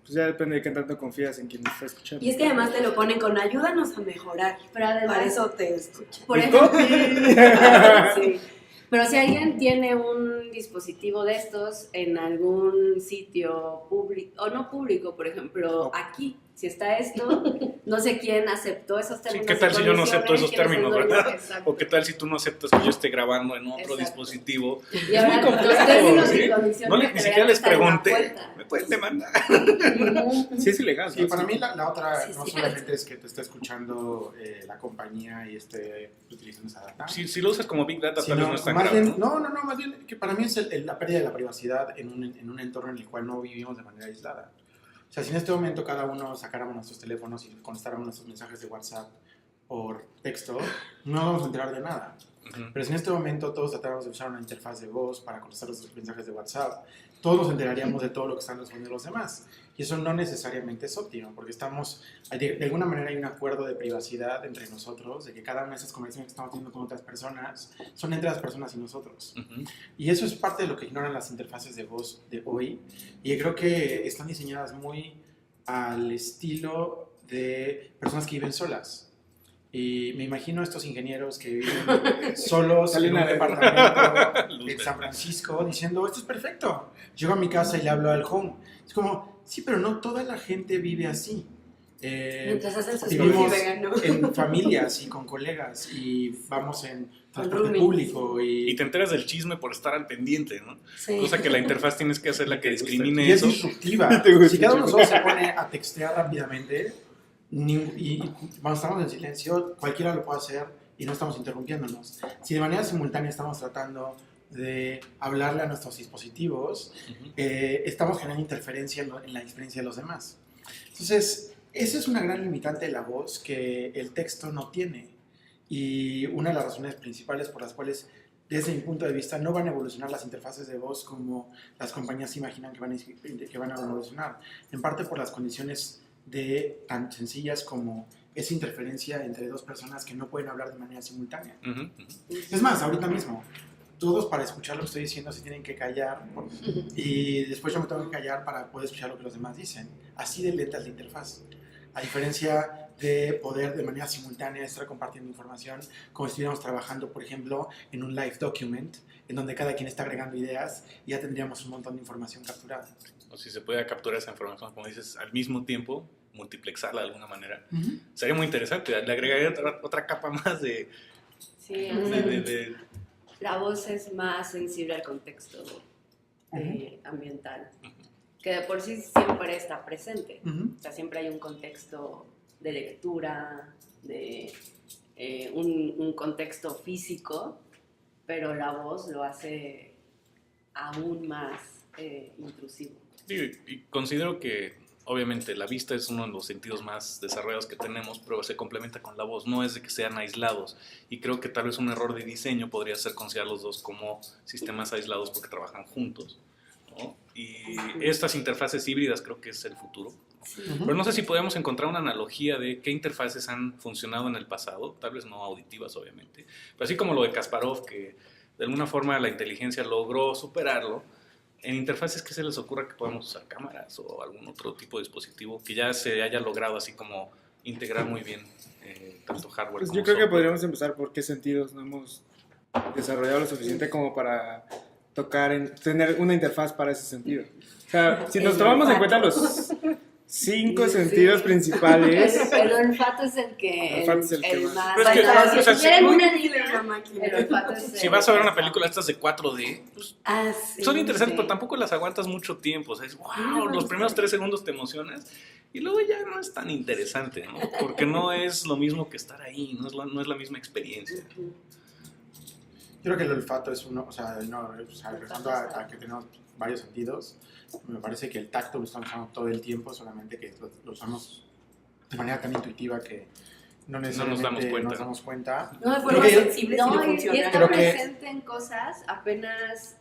Pues ya depende de qué tanto confías en quien está escuchando. Y es que además te lo ponen con ayúdanos a mejorar. Pero además, Para eso te escuchan. por ¡Y ejemplo, copy! sí. Pero si alguien tiene un dispositivo de estos en algún sitio público, o no público, por ejemplo, aquí, si está esto, no sé quién aceptó esos Sí, términos. ¿qué tal y si yo no acepto condiciones, esos quién es el términos, dueño? verdad? Exacto. O qué tal si tú no aceptas que yo esté grabando en otro Exacto. dispositivo. Y ahora, muy complejo, los términos ¿sí? y condiciones No ni crean siquiera les hasta en la pregunté. puerta. Me pueden demandar. Sí, es ilegal. Sí, ¿no? para mí la otra Sí, no sí. solamente es que te esté escuchando la compañía y esté utilizando esa data. Si lo usas como Big Data, tal vez Sino, no es tan más grave. bien, no, más bien que para mí es la pérdida de la privacidad en un entorno en el cual no vivimos de manera aislada. O sea, si en este momento cada uno sacáramos nuestros teléfonos y contestáramos nuestros mensajes de WhatsApp por texto, no nos vamos a enterar de nada. Ujú. Pero si en este momento todos tratáramos de usar una interfaz de voz para contestar nuestros mensajes de WhatsApp, todos nos enteraríamos de todo lo que están respondiendo los demás. Y eso no necesariamente es óptimo, porque de alguna manera hay un acuerdo de privacidad entre nosotros, de que cada una de esas conversaciones que estamos teniendo con otras personas son entre las personas y nosotros. Ujú. Y eso es parte de lo que ignoran las interfaces de voz de hoy. Y creo que están diseñadas muy al estilo de personas que viven solas. Y me imagino a estos ingenieros que viven solos en un Salina de- departamento Luz en verde. San Francisco diciendo, esto es perfecto. Llego a mi casa y le hablo al home. Es como, sí, pero no toda la gente vive así. Mientras hacen sus Vivimos smoothie vegano. en familias y con colegas y vamos en transporte roomies. público Y te enteras del chisme por estar al pendiente, ¿no? Sí. Cosa que la interfaz tienes que hacer la que discrimine y es eso. disruptiva. Te gusta Si cada uno de mucho. nosotros se pone a textear rápidamente y cuando estamos en silencio, cualquiera lo puede hacer y no estamos interrumpiéndonos. Si de manera simultánea estamos tratando de hablarle a nuestros dispositivos, Ujú. estamos generando interferencia en la experiencia de los demás. Entonces, esa es una gran limitante de la voz que el texto no tiene. Y una de las razones principales por las cuales, desde mi punto de vista, no van a evolucionar las interfaces de voz como las compañías imaginan que van a evolucionar. En parte por las condiciones tan sencillas como esa interferencia entre dos personas que no pueden hablar de manera simultánea. Ujú, ujú. Es más, ahorita mismo, todos para escuchar lo que estoy diciendo se tienen que callar y después yo me tengo que callar para poder escuchar lo que los demás dicen. Así de lenta es la interfaz. A diferencia de poder de manera simultánea estar compartiendo información, como si estuviéramos trabajando, por ejemplo, en un live document, en donde cada quien está agregando ideas y ya tendríamos un montón de información capturada. O si se puede capturar esa información, como dices, al mismo tiempo, multiplexarla de alguna manera. Sería muy interesante. Le agregaría otra capa más de... Sí, de- la voz es más sensible al contexto ambiental, que de por sí siempre está presente. Ujú. O sea, siempre hay un contexto de lectura, de un contexto físico, pero la voz lo hace aún más intrusivo. y considero que, obviamente, la vista es uno de los sentidos más desarrollados que tenemos, pero se complementa con la voz. No es de que sean aislados. Y creo que tal vez un error de diseño podría ser considerar los dos como sistemas aislados porque trabajan juntos, ¿no? Y estas interfaces híbridas creo que es el futuro. Pero no sé si podemos encontrar una analogía de qué interfaces han funcionado en el pasado, tal vez no auditivas, obviamente, pero así como lo de Kasparov, que de alguna forma la inteligencia logró superarlo. En interfaces, ¿qué se les ocurra que podamos usar? ¿Cámaras o algún otro tipo de dispositivo que ya se haya logrado así como integrar muy bien tanto hardware Pues como yo creo que software? podríamos empezar por qué sentidos no hemos desarrollado lo suficiente como para tener una interfaz para ese sentido. O sea, si nos tomamos en cuenta 5 Sí. sentidos principales. El olfato es el que... El olfato es el que más. más... Pero es que, bueno, o sea, si quieren Muy una difícil línea, una máquina. el olfato es Si vas a ver una película estas de 4D, pues, Sí. son interesantes, sí. pero tampoco las aguantas mucho tiempo. O sea, es, wow, No, los no, primeros sí. 3 segundos te emocionas y luego ya no es tan interesante, ¿no? Porque no es lo mismo que estar ahí, no es la misma experiencia. Ujú. Yo creo que el olfato es uno, regresando a que tenemos varios sentidos, me parece que el tacto lo estamos usando todo el tiempo, solamente que lo usamos de manera tan intuitiva que no necesariamente nos damos cuenta. No de Creo forma que yo- sensible, No, sino y funcional. está Creo que- presente en cosas. Apenas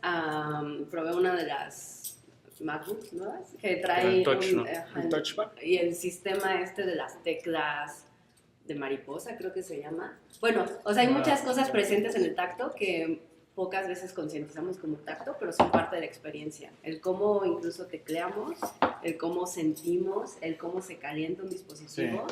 probé una de las MacBooks nuevas que trae El touch, ¿no? El touch bar. y el sistema de las teclas de mariposa, creo que se llama. Bueno, o sea, hay muchas cosas presentes en el tacto que pocas veces concientizamos como tacto, pero son parte de la experiencia. El cómo incluso tecleamos, el cómo sentimos, el cómo se calienta un dispositivo,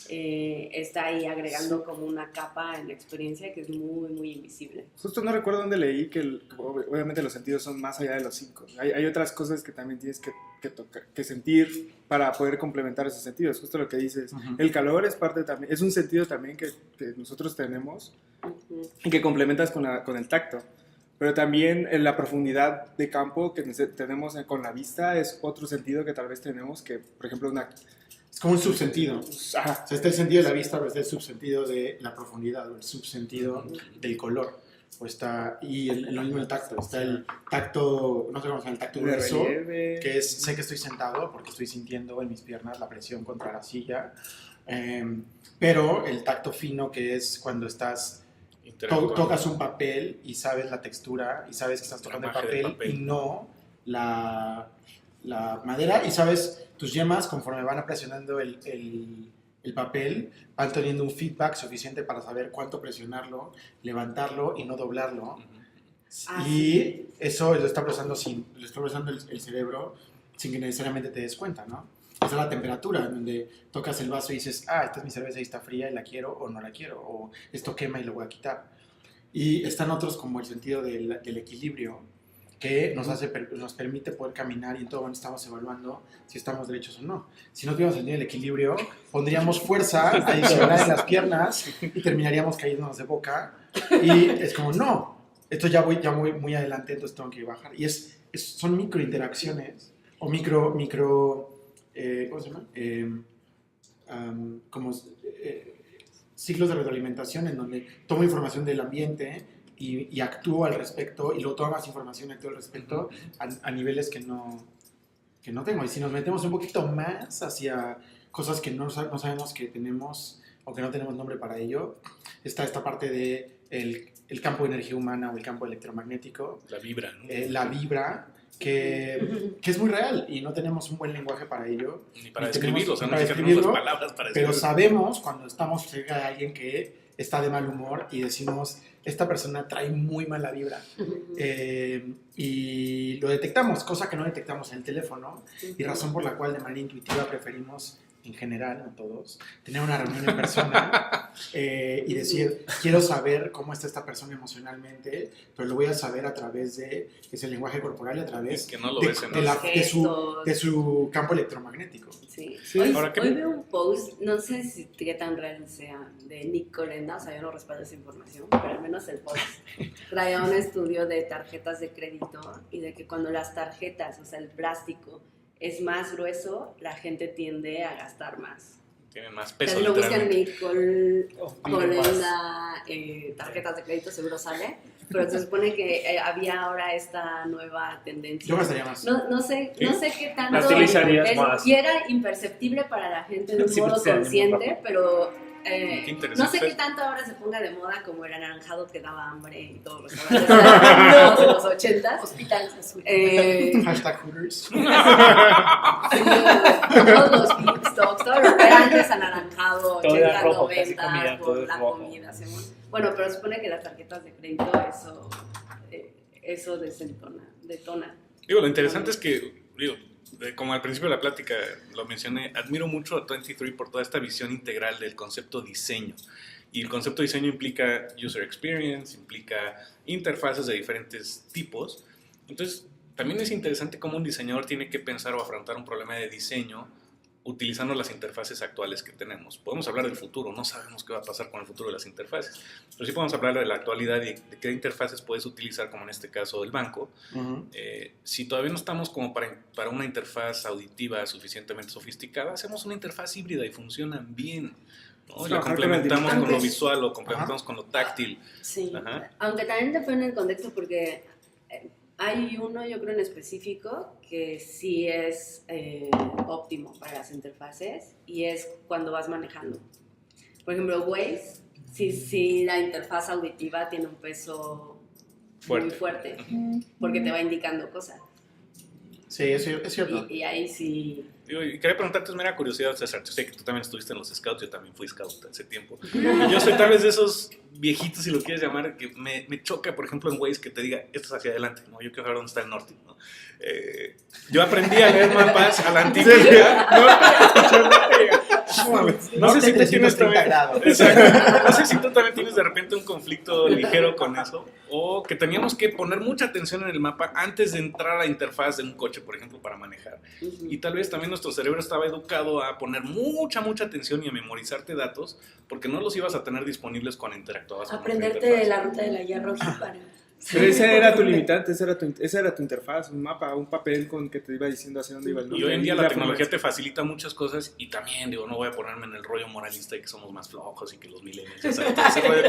está ahí agregando como una capa en la experiencia que es muy, muy invisible. Justo no recuerdo dónde leí que obviamente los sentidos son más allá de los 5. Hay otras cosas que también tienes que tocar, que sentir para poder complementar esos sentidos. Justo lo que dices. Ujú. El calor es parte también, es un sentido también que nosotros tenemos Ujú. y que complementas con el tacto. Pero también en la profundidad de campo que tenemos con la vista es otro sentido que tal vez tenemos que, por ejemplo, Es como un subsentido. Ajá. O sea, está el sentido de la vista, pero está el subsentido de la profundidad, o el subsentido del color. Lo mismo el tacto. Está el tacto, no sé cómo se llama, el tacto De grueso, relieve. que es, sé que estoy sentado porque estoy sintiendo en mis piernas la presión contra la silla. Pero el tacto fino, que es cuando tocas un papel y sabes la textura y sabes que estás tocando el magia del papel, papel. y no la madera, y sabes, tus yemas conforme van presionando el papel van teniendo un feedback suficiente para saber cuánto presionarlo, levantarlo y no doblarlo. Ah, Y eso lo está procesando el cerebro sin que necesariamente te des cuenta, ¿no? Esa es la temperatura, en donde tocas el vaso y dices, esta es mi cerveza y está fría y la quiero o no la quiero, o esto quema y lo voy a quitar. Y están otros como el sentido del equilibrio, que nos permite poder caminar y en todo momento estamos evaluando si estamos derechos o no. Si no tuviéramos sentido del equilibrio, pondríamos fuerza adicional en las piernas y terminaríamos cayéndonos de boca. Y es como, no, esto ya voy muy adelante, entonces tengo que bajar. Y son microinteracciones o ¿cómo se llama? Ciclos de retroalimentación en donde tomo información del ambiente y actúo al respecto y luego tomo más información y actúo al respecto a niveles que no tengo. Y si nos metemos un poquito más hacia cosas que no sabemos que tenemos o que no tenemos nombre para ello, está esta parte de el campo de energía humana o el campo electromagnético, La vibra, ¿no? la vibra, que es muy real y no tenemos un buen lenguaje para ello. Ni para ni describirlo, o sea, no para siquiera tenemos las describirlo, palabras para pero describirlo. sabemos cuando estamos cerca de alguien que está de mal humor y decimos, esta persona trae muy mala vibra. Y lo detectamos, cosa que no detectamos en el teléfono, y razón por la cual de manera intuitiva preferimos, en general, no todos, tener una reunión en persona y decir, quiero saber cómo está esta persona emocionalmente, pero lo voy a saber a través de ese lenguaje corporal y a través Que no lo de, ves en de los gestos. de su campo electromagnético. Sí. Sí. Hoy, Ahora, ¿qué- hoy veo un post, no sé qué tan real sea, de Nick Colenda, o sea, yo no respaldo esa información, pero al menos el post traía un estudio de tarjetas de crédito y de que cuando las tarjetas, o sea, el plástico, es más grueso, la gente tiende a gastar más. Tienen más peso, Pero lo buscan literalmente. Nick Colenda, tarjetas de crédito, seguro sale, pero se supone que había ahora esta nueva tendencia. Yo gastaría más. No sé qué tanto La utilizarías es, más. y era imperceptible para la gente de un Sí, modo sí, consciente, rápido. pero Qué interesante. no sé qué tanto ahora se ponga de moda como el anaranjado que daba hambre y todos los anaranjados de los 80s. Hospitales azules. Hashtag Hooters. Todos los Beanstoks, todo lo que era antes anaranjado, Todo era 80, rojo, casi 90, comida, todo por es la rojo. comida. Bueno, pero se supone que las tarjetas de crédito eso detona. Digo, lo interesante es que, como al principio de la plática lo mencioné, admiro mucho a 23 por toda esta visión integral del concepto diseño. Y el concepto diseño implica user experience, implica interfaces de diferentes tipos. Entonces, también es interesante cómo un diseñador tiene que pensar o afrontar un problema de diseño utilizando las interfaces actuales que tenemos. Podemos hablar del futuro, no sabemos qué va a pasar con el futuro de las interfaces, pero sí podemos hablar de la actualidad y de qué interfaces puedes utilizar, como en este caso el banco. Si todavía no estamos como para una interfaz auditiva suficientemente sofisticada, hacemos una interfaz híbrida y funcionan bien, ¿no? La complementamos con lo visual o complementamos con lo táctil. Sí, Ajá. aunque también depende del contexto porque hay uno, yo creo en específico, que sí es óptimo para las interfaces y es cuando vas manejando. Por ejemplo, Waze, sí la interfaz auditiva tiene un peso muy fuerte porque te va indicando cosas. Sí, es cierto. Y ahí sí... Y quería preguntarte, es mera curiosidad, César, yo sé que tú también estuviste en los Scouts, yo también fui Scout hace tiempo. Y yo soy tal vez de esos viejitos, si lo quieres llamar, que me choca, por ejemplo, en Waze que te diga, esto es hacia adelante, ¿no? Yo quiero saber dónde está el norte, ¿no? Yo aprendí a leer mapas a la antigua. No sé si tú tienes también, exacto. No sé si tú también tienes de repente un conflicto ligero con eso, o que teníamos que poner mucha atención en el mapa antes de entrar a la interfaz de un coche, por ejemplo, para manejar. Y tal vez también nuestro cerebro estaba educado a poner mucha atención y a memorizarte datos, porque no los ibas a tener disponibles cuando interactuabas con Aprenderte la ruta de la guía roja para... Pero ese era tu limitante, esa era tu interfaz, un mapa, un papel con que te iba diciendo hacia dónde ibas. Y hoy en día la tecnología te facilita muchas cosas y también, digo, no voy a ponerme en el rollo moralista de que somos más flojos y que los millennials, ese rollo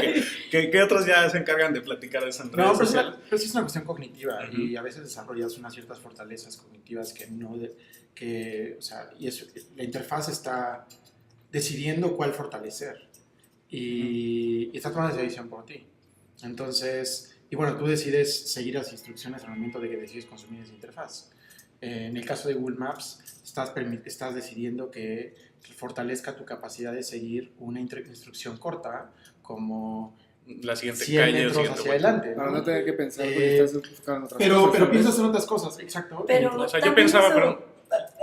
que otros ya se encargan de platicar de eso en redes sociales. Pero sí es una cuestión cognitiva y a veces desarrollas unas ciertas fortalezas cognitivas que no... o sea, y eso, la interfaz está decidiendo cuál fortalecer y está tomando esa decisión por ti. Entonces... Y bueno, tú decides seguir las instrucciones al momento de que decides consumir esa interfaz. En el caso de Google Maps, estás decidiendo que fortalezca tu capacidad de seguir una instrucción corta, como la siguiente 100 calle, metros hacia adelante. Para no tener que pensar porque estás buscando otras pero cosas. Pero piensas en otras cosas, exacto. Pero o sea, yo pensaba, eso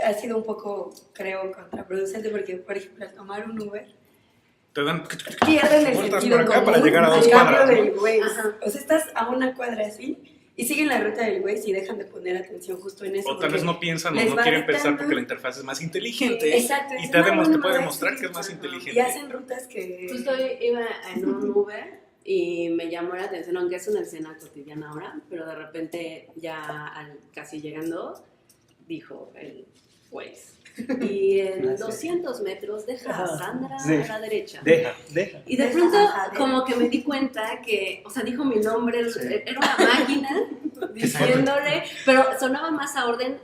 ha sido un poco, creo, contraproducente porque, por ejemplo, al tomar un Uber, te dan pierden el vueltas sentido por acá común para llegar a al 2 cambio cuadras, ¿no? del Waze. O sea, estás a una cuadra así y siguen la ruta del Waze y dejan de poner atención justo en eso. O tal vez no piensan o les no va quieren pensar dictando. porque la interfaz es más inteligente. Exacto. Y te puede demostrar que es más inteligente. Y hacen rutas que... Justo iba en un Uber y me llamó la atención, aunque es una escena cotidiana ahora, pero de repente ya casi llegando, dijo el Waze. Y en 200 metros deja a Sandra a la derecha. Deja. Y de pronto como que me di cuenta que, o sea, dijo mi nombre, era una máquina diciéndole, pero sonaba más a orden.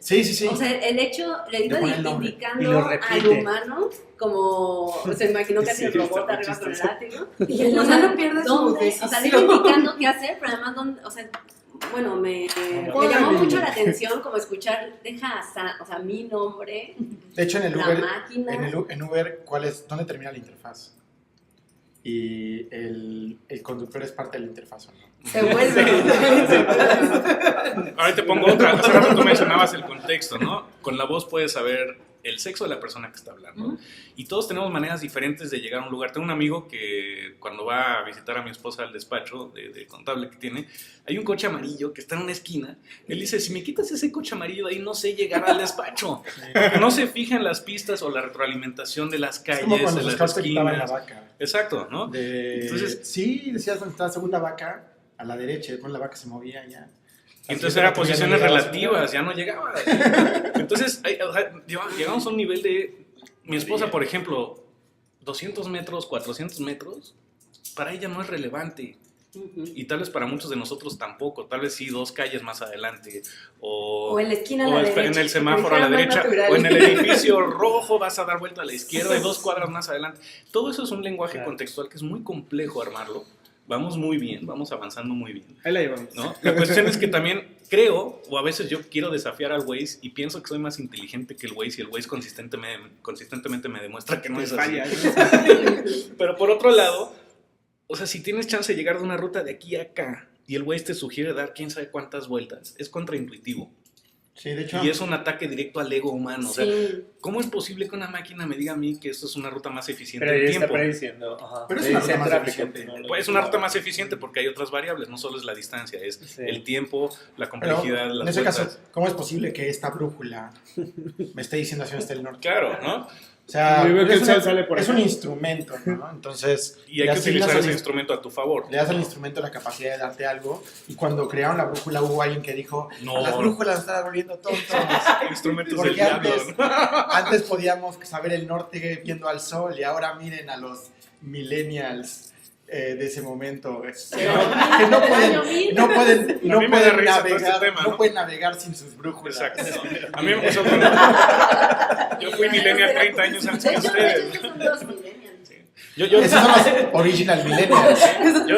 Sí. O sea, el hecho, le iba Y indicando lo repite. al humano como, se imaginó casi el robot arriba con el látigo. Y el humano pierde su decisión. O sea, le iba indicando qué hacer, pero además, o sea, bueno, me llamó mucho la atención como escuchar, o sea, mi nombre, De hecho, en el la Uber, máquina. en Uber, ¿dónde termina la interfaz? Y el conductor es parte de la interfaz, ¿o no? Se vuelve. Ahora te pongo otra. Hace rato tú mencionabas el contexto, ¿no? Con la voz puedes saber el sexo de la persona que está hablando. Y todos tenemos maneras diferentes de llegar a un lugar. Tengo un amigo que cuando va a visitar a mi esposa al despacho de contable que tiene, hay un coche amarillo que está en una esquina. Él dice, si me quitas ese coche amarillo de ahí, no sé llegar al despacho. Porque no se fija en las pistas o la retroalimentación de las calles, Como cuando de los las scouts te quitaban la esquinas. vaca. Exacto, ¿no? Entonces, sí, decías cuando estaba la segunda vaca a la derecha, después la vaca se movía ya. Y entonces eran posiciones relativas, ya no llegaba. Entonces, llegamos a un nivel de... Mi esposa, por ejemplo, 200 metros, 400 metros, para ella no es relevante. Y tal vez para muchos de nosotros tampoco. Tal vez sí 2 calles más adelante. O en la esquina a o la derecha. en el semáforo a la derecha. O en el edificio rojo vas a dar vuelta a la izquierda y 2 cuadras más adelante. Todo eso es un lenguaje contextual que es muy complejo armarlo. Vamos muy bien, vamos avanzando muy bien. Ahí la llevamos. ¿No? La cuestión es que también creo, o a veces yo quiero desafiar al Waze y pienso que soy más inteligente que el Waze y el Waze consistentemente me demuestra que no es así. Pero por otro lado, o sea, si tienes chance de llegar de una ruta de aquí a acá y el Waze te sugiere dar quién sabe cuántas vueltas, es contraintuitivo. Sí, de hecho. Y es un ataque directo al ego humano. O sea, Sí. ¿cómo es posible que una máquina me diga a mí que esto es una ruta más eficiente Pero en ahí está tiempo? prediciendo. Ajá. Pero es una ruta más Centra eficiente. aplicativo, Pues es una ruta más eficiente porque hay otras variables, no solo es la distancia, es Sí. el tiempo, la Pero, complejidad, en las ese vueltas. caso, ¿cómo es posible que esta brújula me esté diciendo hacia está el norte? Claro, ¿no? O sea, Yo veo que es el sol sale por es acá. un instrumento, ¿no? Entonces, Y hay le que asignas utilizar al ese instrumento a tu favor. le das al instrumento la capacidad de darte algo. Y cuando crearon la brújula hubo alguien que dijo, No. "A las brújulas están volviendo tontos. Instrumentos del Porque diablo. antes podíamos saber el norte viendo al sol y ahora miren a los millennials de ese momento. Que no pueden, no pueden, A mí me da risa todo ese navegar, tema, no ¿no? pueden navegar sin sus brújulas. Exacto. A mí me pasó con... Yo fui millennial 30 años antes que ustedes. Son los millennials. Yo Esos son los original millennials.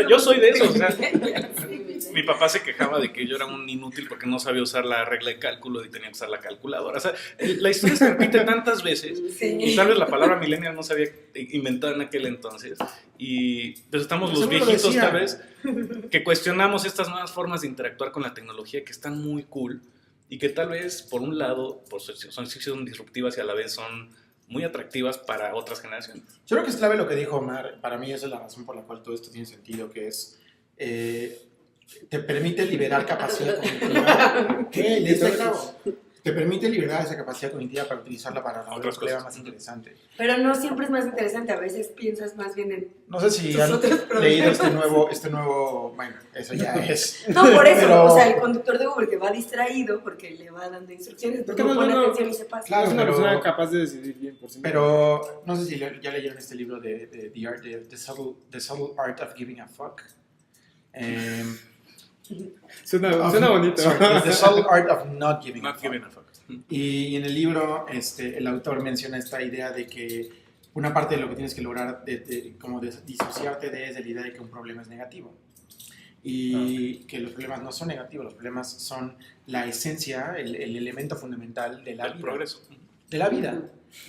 yo soy de esos. O sea, Sí, mi papá se quejaba de que yo era un inútil porque no sabía usar la regla de cálculo y tenía que usar la calculadora. O sea, la historia se repite tantas veces Sí. y tal vez la palabra millennial no se había inventado en aquel entonces. Y pues estamos los Seguro lo viejitos decía. tal vez que cuestionamos estas nuevas formas de interactuar con la tecnología que están muy cool y que tal vez por un lado son disruptivas y a la vez son muy atractivas para otras generaciones. Yo creo que es clave lo que dijo Omar. Para mí esa es la razón por la cual todo esto tiene sentido, que es... te permite liberar capacidad cognitiva. ¿Qué? Le estoy claro. Te permite liberar esa capacidad cognitiva para utilizarla para la Otras problema cosas. más interesante. Pero no siempre es más interesante, a veces piensas más bien en... No sé si Tus han otros problemas. leído este nuevo, bueno, eso ya es. No, por eso, Pero- o sea, el conductor de Uber que va distraído porque le va dando instrucciones, Porque no no, pone no, no. atención y se pasa. Claro, Es una pero- persona capaz de decidir bien por sí misma. Pero no sé si ya leyeron este libro de The Subtle Art of Giving a Fuck. Suena bonito. Sorry, The Subtle Art of Not Giving a Not Fuck. giving a fuck. Y en el libro el autor menciona esta idea de que una parte de lo que tienes que lograr como de disociarte es de la idea de que un problema es negativo. Y que los problemas no son negativos, los problemas son la esencia, el elemento fundamental de la El vida. progreso. De la vida.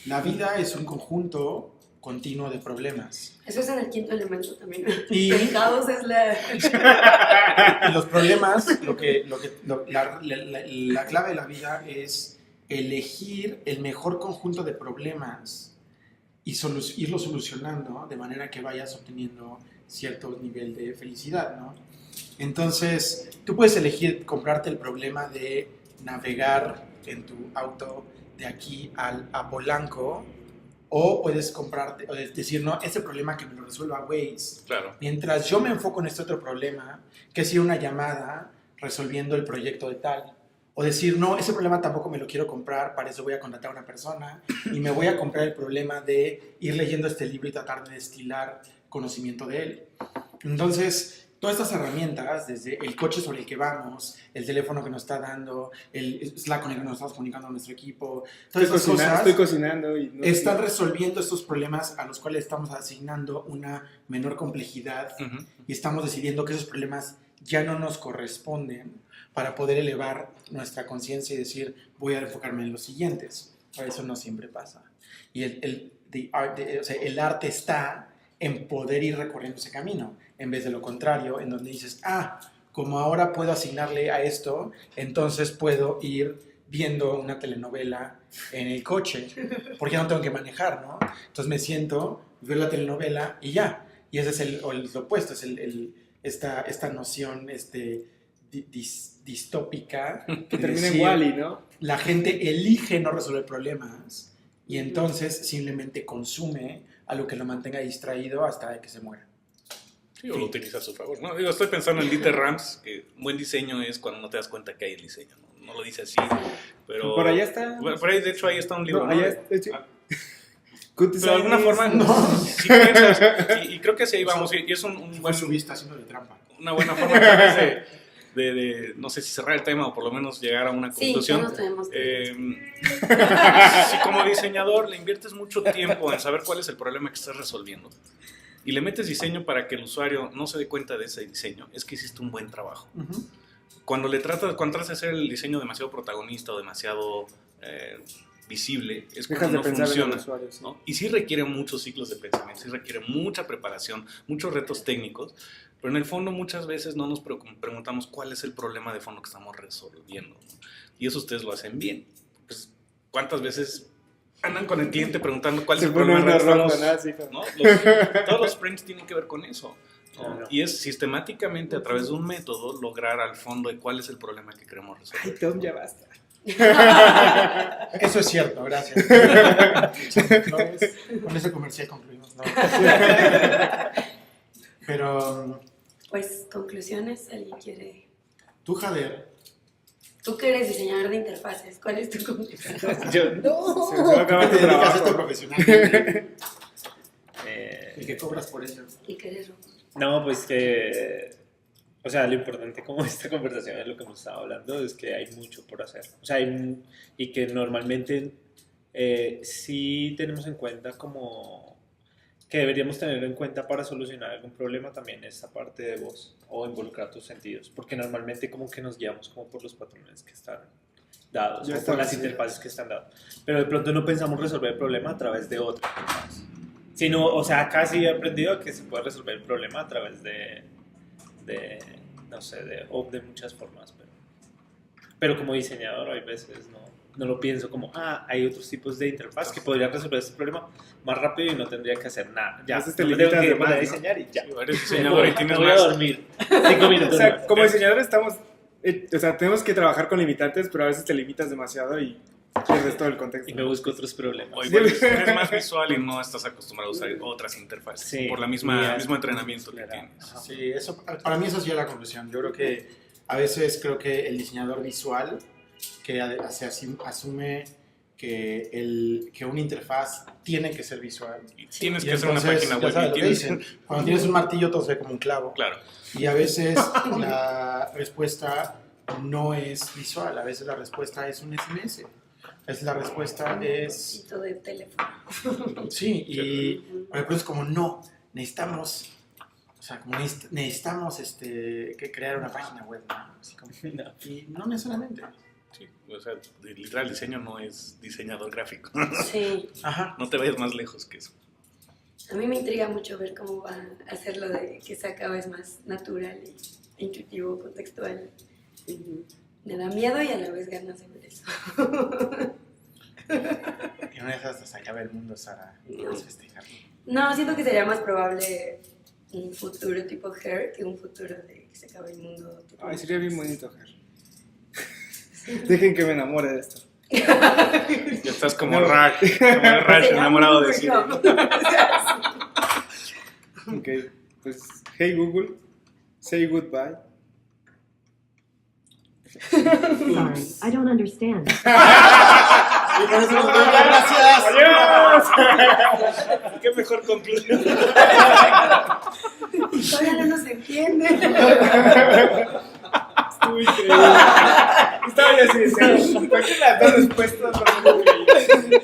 La vida es un conjunto continuo de problemas. Eso es en el quinto elemento también. Y- El caos es la... Y los problemas, la clave de la vida es elegir el mejor conjunto de problemas y irlo solucionando de manera que vayas obteniendo cierto nivel de felicidad, ¿no? Entonces, tú puedes elegir comprarte el problema de navegar en tu auto de aquí a Polanco, o puedes comprarte, o decir, no, ese problema que me lo resuelva Waze. Claro. Mientras yo me enfoco en este otro problema, que es ir a una llamada resolviendo el proyecto de tal. O decir, no, ese problema tampoco me lo quiero comprar, para eso voy a contratar a una persona y me voy a comprar el problema de ir leyendo este libro y tratar de destilar conocimiento de él. Entonces, todas estas herramientas, desde el coche sobre el que vamos, el teléfono que nos está dando, el Slack con el que nos estamos comunicando a nuestro equipo, todas estas cosas Estoy cocinando y no, están resolviendo estos problemas a los cuales estamos asignando una menor complejidad Ujú. y estamos decidiendo que esos problemas ya no nos corresponden para poder elevar nuestra conciencia y decir, voy a enfocarme en los siguientes. Pero eso no siempre pasa. Y el arte está en poder ir recorriendo ese camino, en vez de lo contrario, en donde dices, como ahora puedo asignarle a esto, entonces puedo ir viendo una telenovela en el coche, porque ya no tengo que manejar, ¿no? Entonces me siento, veo la telenovela y ya. Y ese es lo opuesto, es esta noción distópica que de termina en decir, Wall-E, ¿no? la gente elige no resolver problemas y entonces simplemente consume a lo que lo mantenga distraído hasta que se muera. Sí, o lo utiliza a su favor. No, digo, estoy pensando en Dieter Rams, que un buen diseño es cuando no te das cuenta que hay el diseño. No lo dice así, pero... Por allá está. Bueno, por ahí, de hecho, ahí está un libro, No, ¿no? allá está. Ah. Good Pero de alguna design forma, is- No. si piensas, y creo que así ahí vamos, y es un Fue buen, su vista haciéndole trampa. una buena forma tal vez de, no sé si cerrar el tema o por lo menos llegar a una Sí, ya conclusión. nos tenemos que... Si como diseñador le inviertes mucho tiempo en saber cuál es el problema que estás resolviendo y le metes diseño para que el usuario no se dé cuenta de ese diseño, es que hiciste un buen trabajo. Ujú. Cuando tratas de hacer el diseño demasiado protagonista o demasiado visible, es Dejas cuando de no pensar en funciona. el usuario. Sí. ¿No? Y sí requiere muchos ciclos de pensamiento, sí requiere mucha preparación, muchos retos técnicos, Pero en el fondo muchas veces no nos preguntamos cuál es el problema de fondo que estamos resolviendo. Y eso ustedes lo hacen bien. Pues, ¿cuántas veces andan con el cliente preguntando cuál es el problema real? Todos los sprints tienen que ver con eso, ¿no? Y es sistemáticamente a través de un método lograr al fondo de cuál es el problema que queremos resolver. Ay, Tom, ya basta. Eso es cierto, gracias. Con ese comercial concluimos. No. Pero Pues, conclusiones, ¿alguien quiere? tú, Jader, Tú que eres diseñador de interfaces, ¿cuál es tu conclusión? Se va a acabar ¿te tu dedicas a esto trabajo. profesionalmente? Eh, ¿Y qué cobras por eso? ¿Y qué eres robot? No, pues que, o sea, lo importante como esta conversación es lo que hemos estado hablando, es que hay mucho por hacer. O sea, y que normalmente sí tenemos en cuenta como que deberíamos tener en cuenta para solucionar algún problema también esta parte de voz o involucrar tus sentidos, porque normalmente como que nos guiamos como por los patrones que están dados, Ya o está, por las sí. interfaces que están dadas. Pero de pronto no pensamos resolver el problema a través de otra interfaz. Sino, o sea, acá sí he aprendido que se puede resolver el problema a través de no sé, de muchas formas, pero como diseñador hay veces no lo pienso como, hay otros tipos de interfaz que podrían resolver este problema más rápido y no tendría que hacer nada. Ya, A veces te no me limitas tengo que de más, poner a ¿no? diseñar y ya. Si eres diseñador y tienes Me voy a más... dormir 5 minutos. O sea, más. como diseñadores estamos, o sea, tenemos que trabajar con limitantes, pero a veces te limitas demasiado y pierdes todo el contexto. Y me busco otros problemas. O igual eres más visual y no estás acostumbrado a usar otras interfaces Sí. por el mismo entrenamiento que tienes. Ajá. Sí, eso, para mí eso sí es la conclusión. Yo creo que a veces creo que el diseñador visual que se asume que una interfaz tiene que ser visual. Y tienes Y que hacer una entonces, página ya web sabes y lo que tienes... dicen, cuando tienes un martillo todo se ve como un clavo. Claro. Y a veces la respuesta no es visual, a veces la respuesta es un SMS. A veces la respuesta es... Un poquito de teléfono. Sí, y por ejemplo es como no, necesitamos... O sea, como necesitamos que crear una página web, ¿no? Así como, y no necesariamente. Sí, o sea, literal, el diseño no es diseñador gráfico. Sí, Ajá. No te vayas más lejos que eso. a mí me intriga mucho ver cómo va a hacerlo de que sea cada vez más natural e intuitivo, contextual. Me da miedo y a la vez ganas de ver eso. Y una de esas hasta se acaba el mundo, Sara. Y vamos a festejarlo. No, siento que sería más probable un futuro tipo Her que un futuro de que se acabe el mundo tipo... Ay, sería bien bonito, Ger. Dejen que me enamore de esto. Ya estás como No. Raj enamorado de sí. Ok, pues, hey Google, say goodbye. Sorry, I don't understand. Y con eso nos vemos. Gracias. ¡Qué mejor conclusión! Todavía no nos entiende. Estuvo increíble. Estaba ya así, ¿cuál es las dos respuestas? No, no, no, no.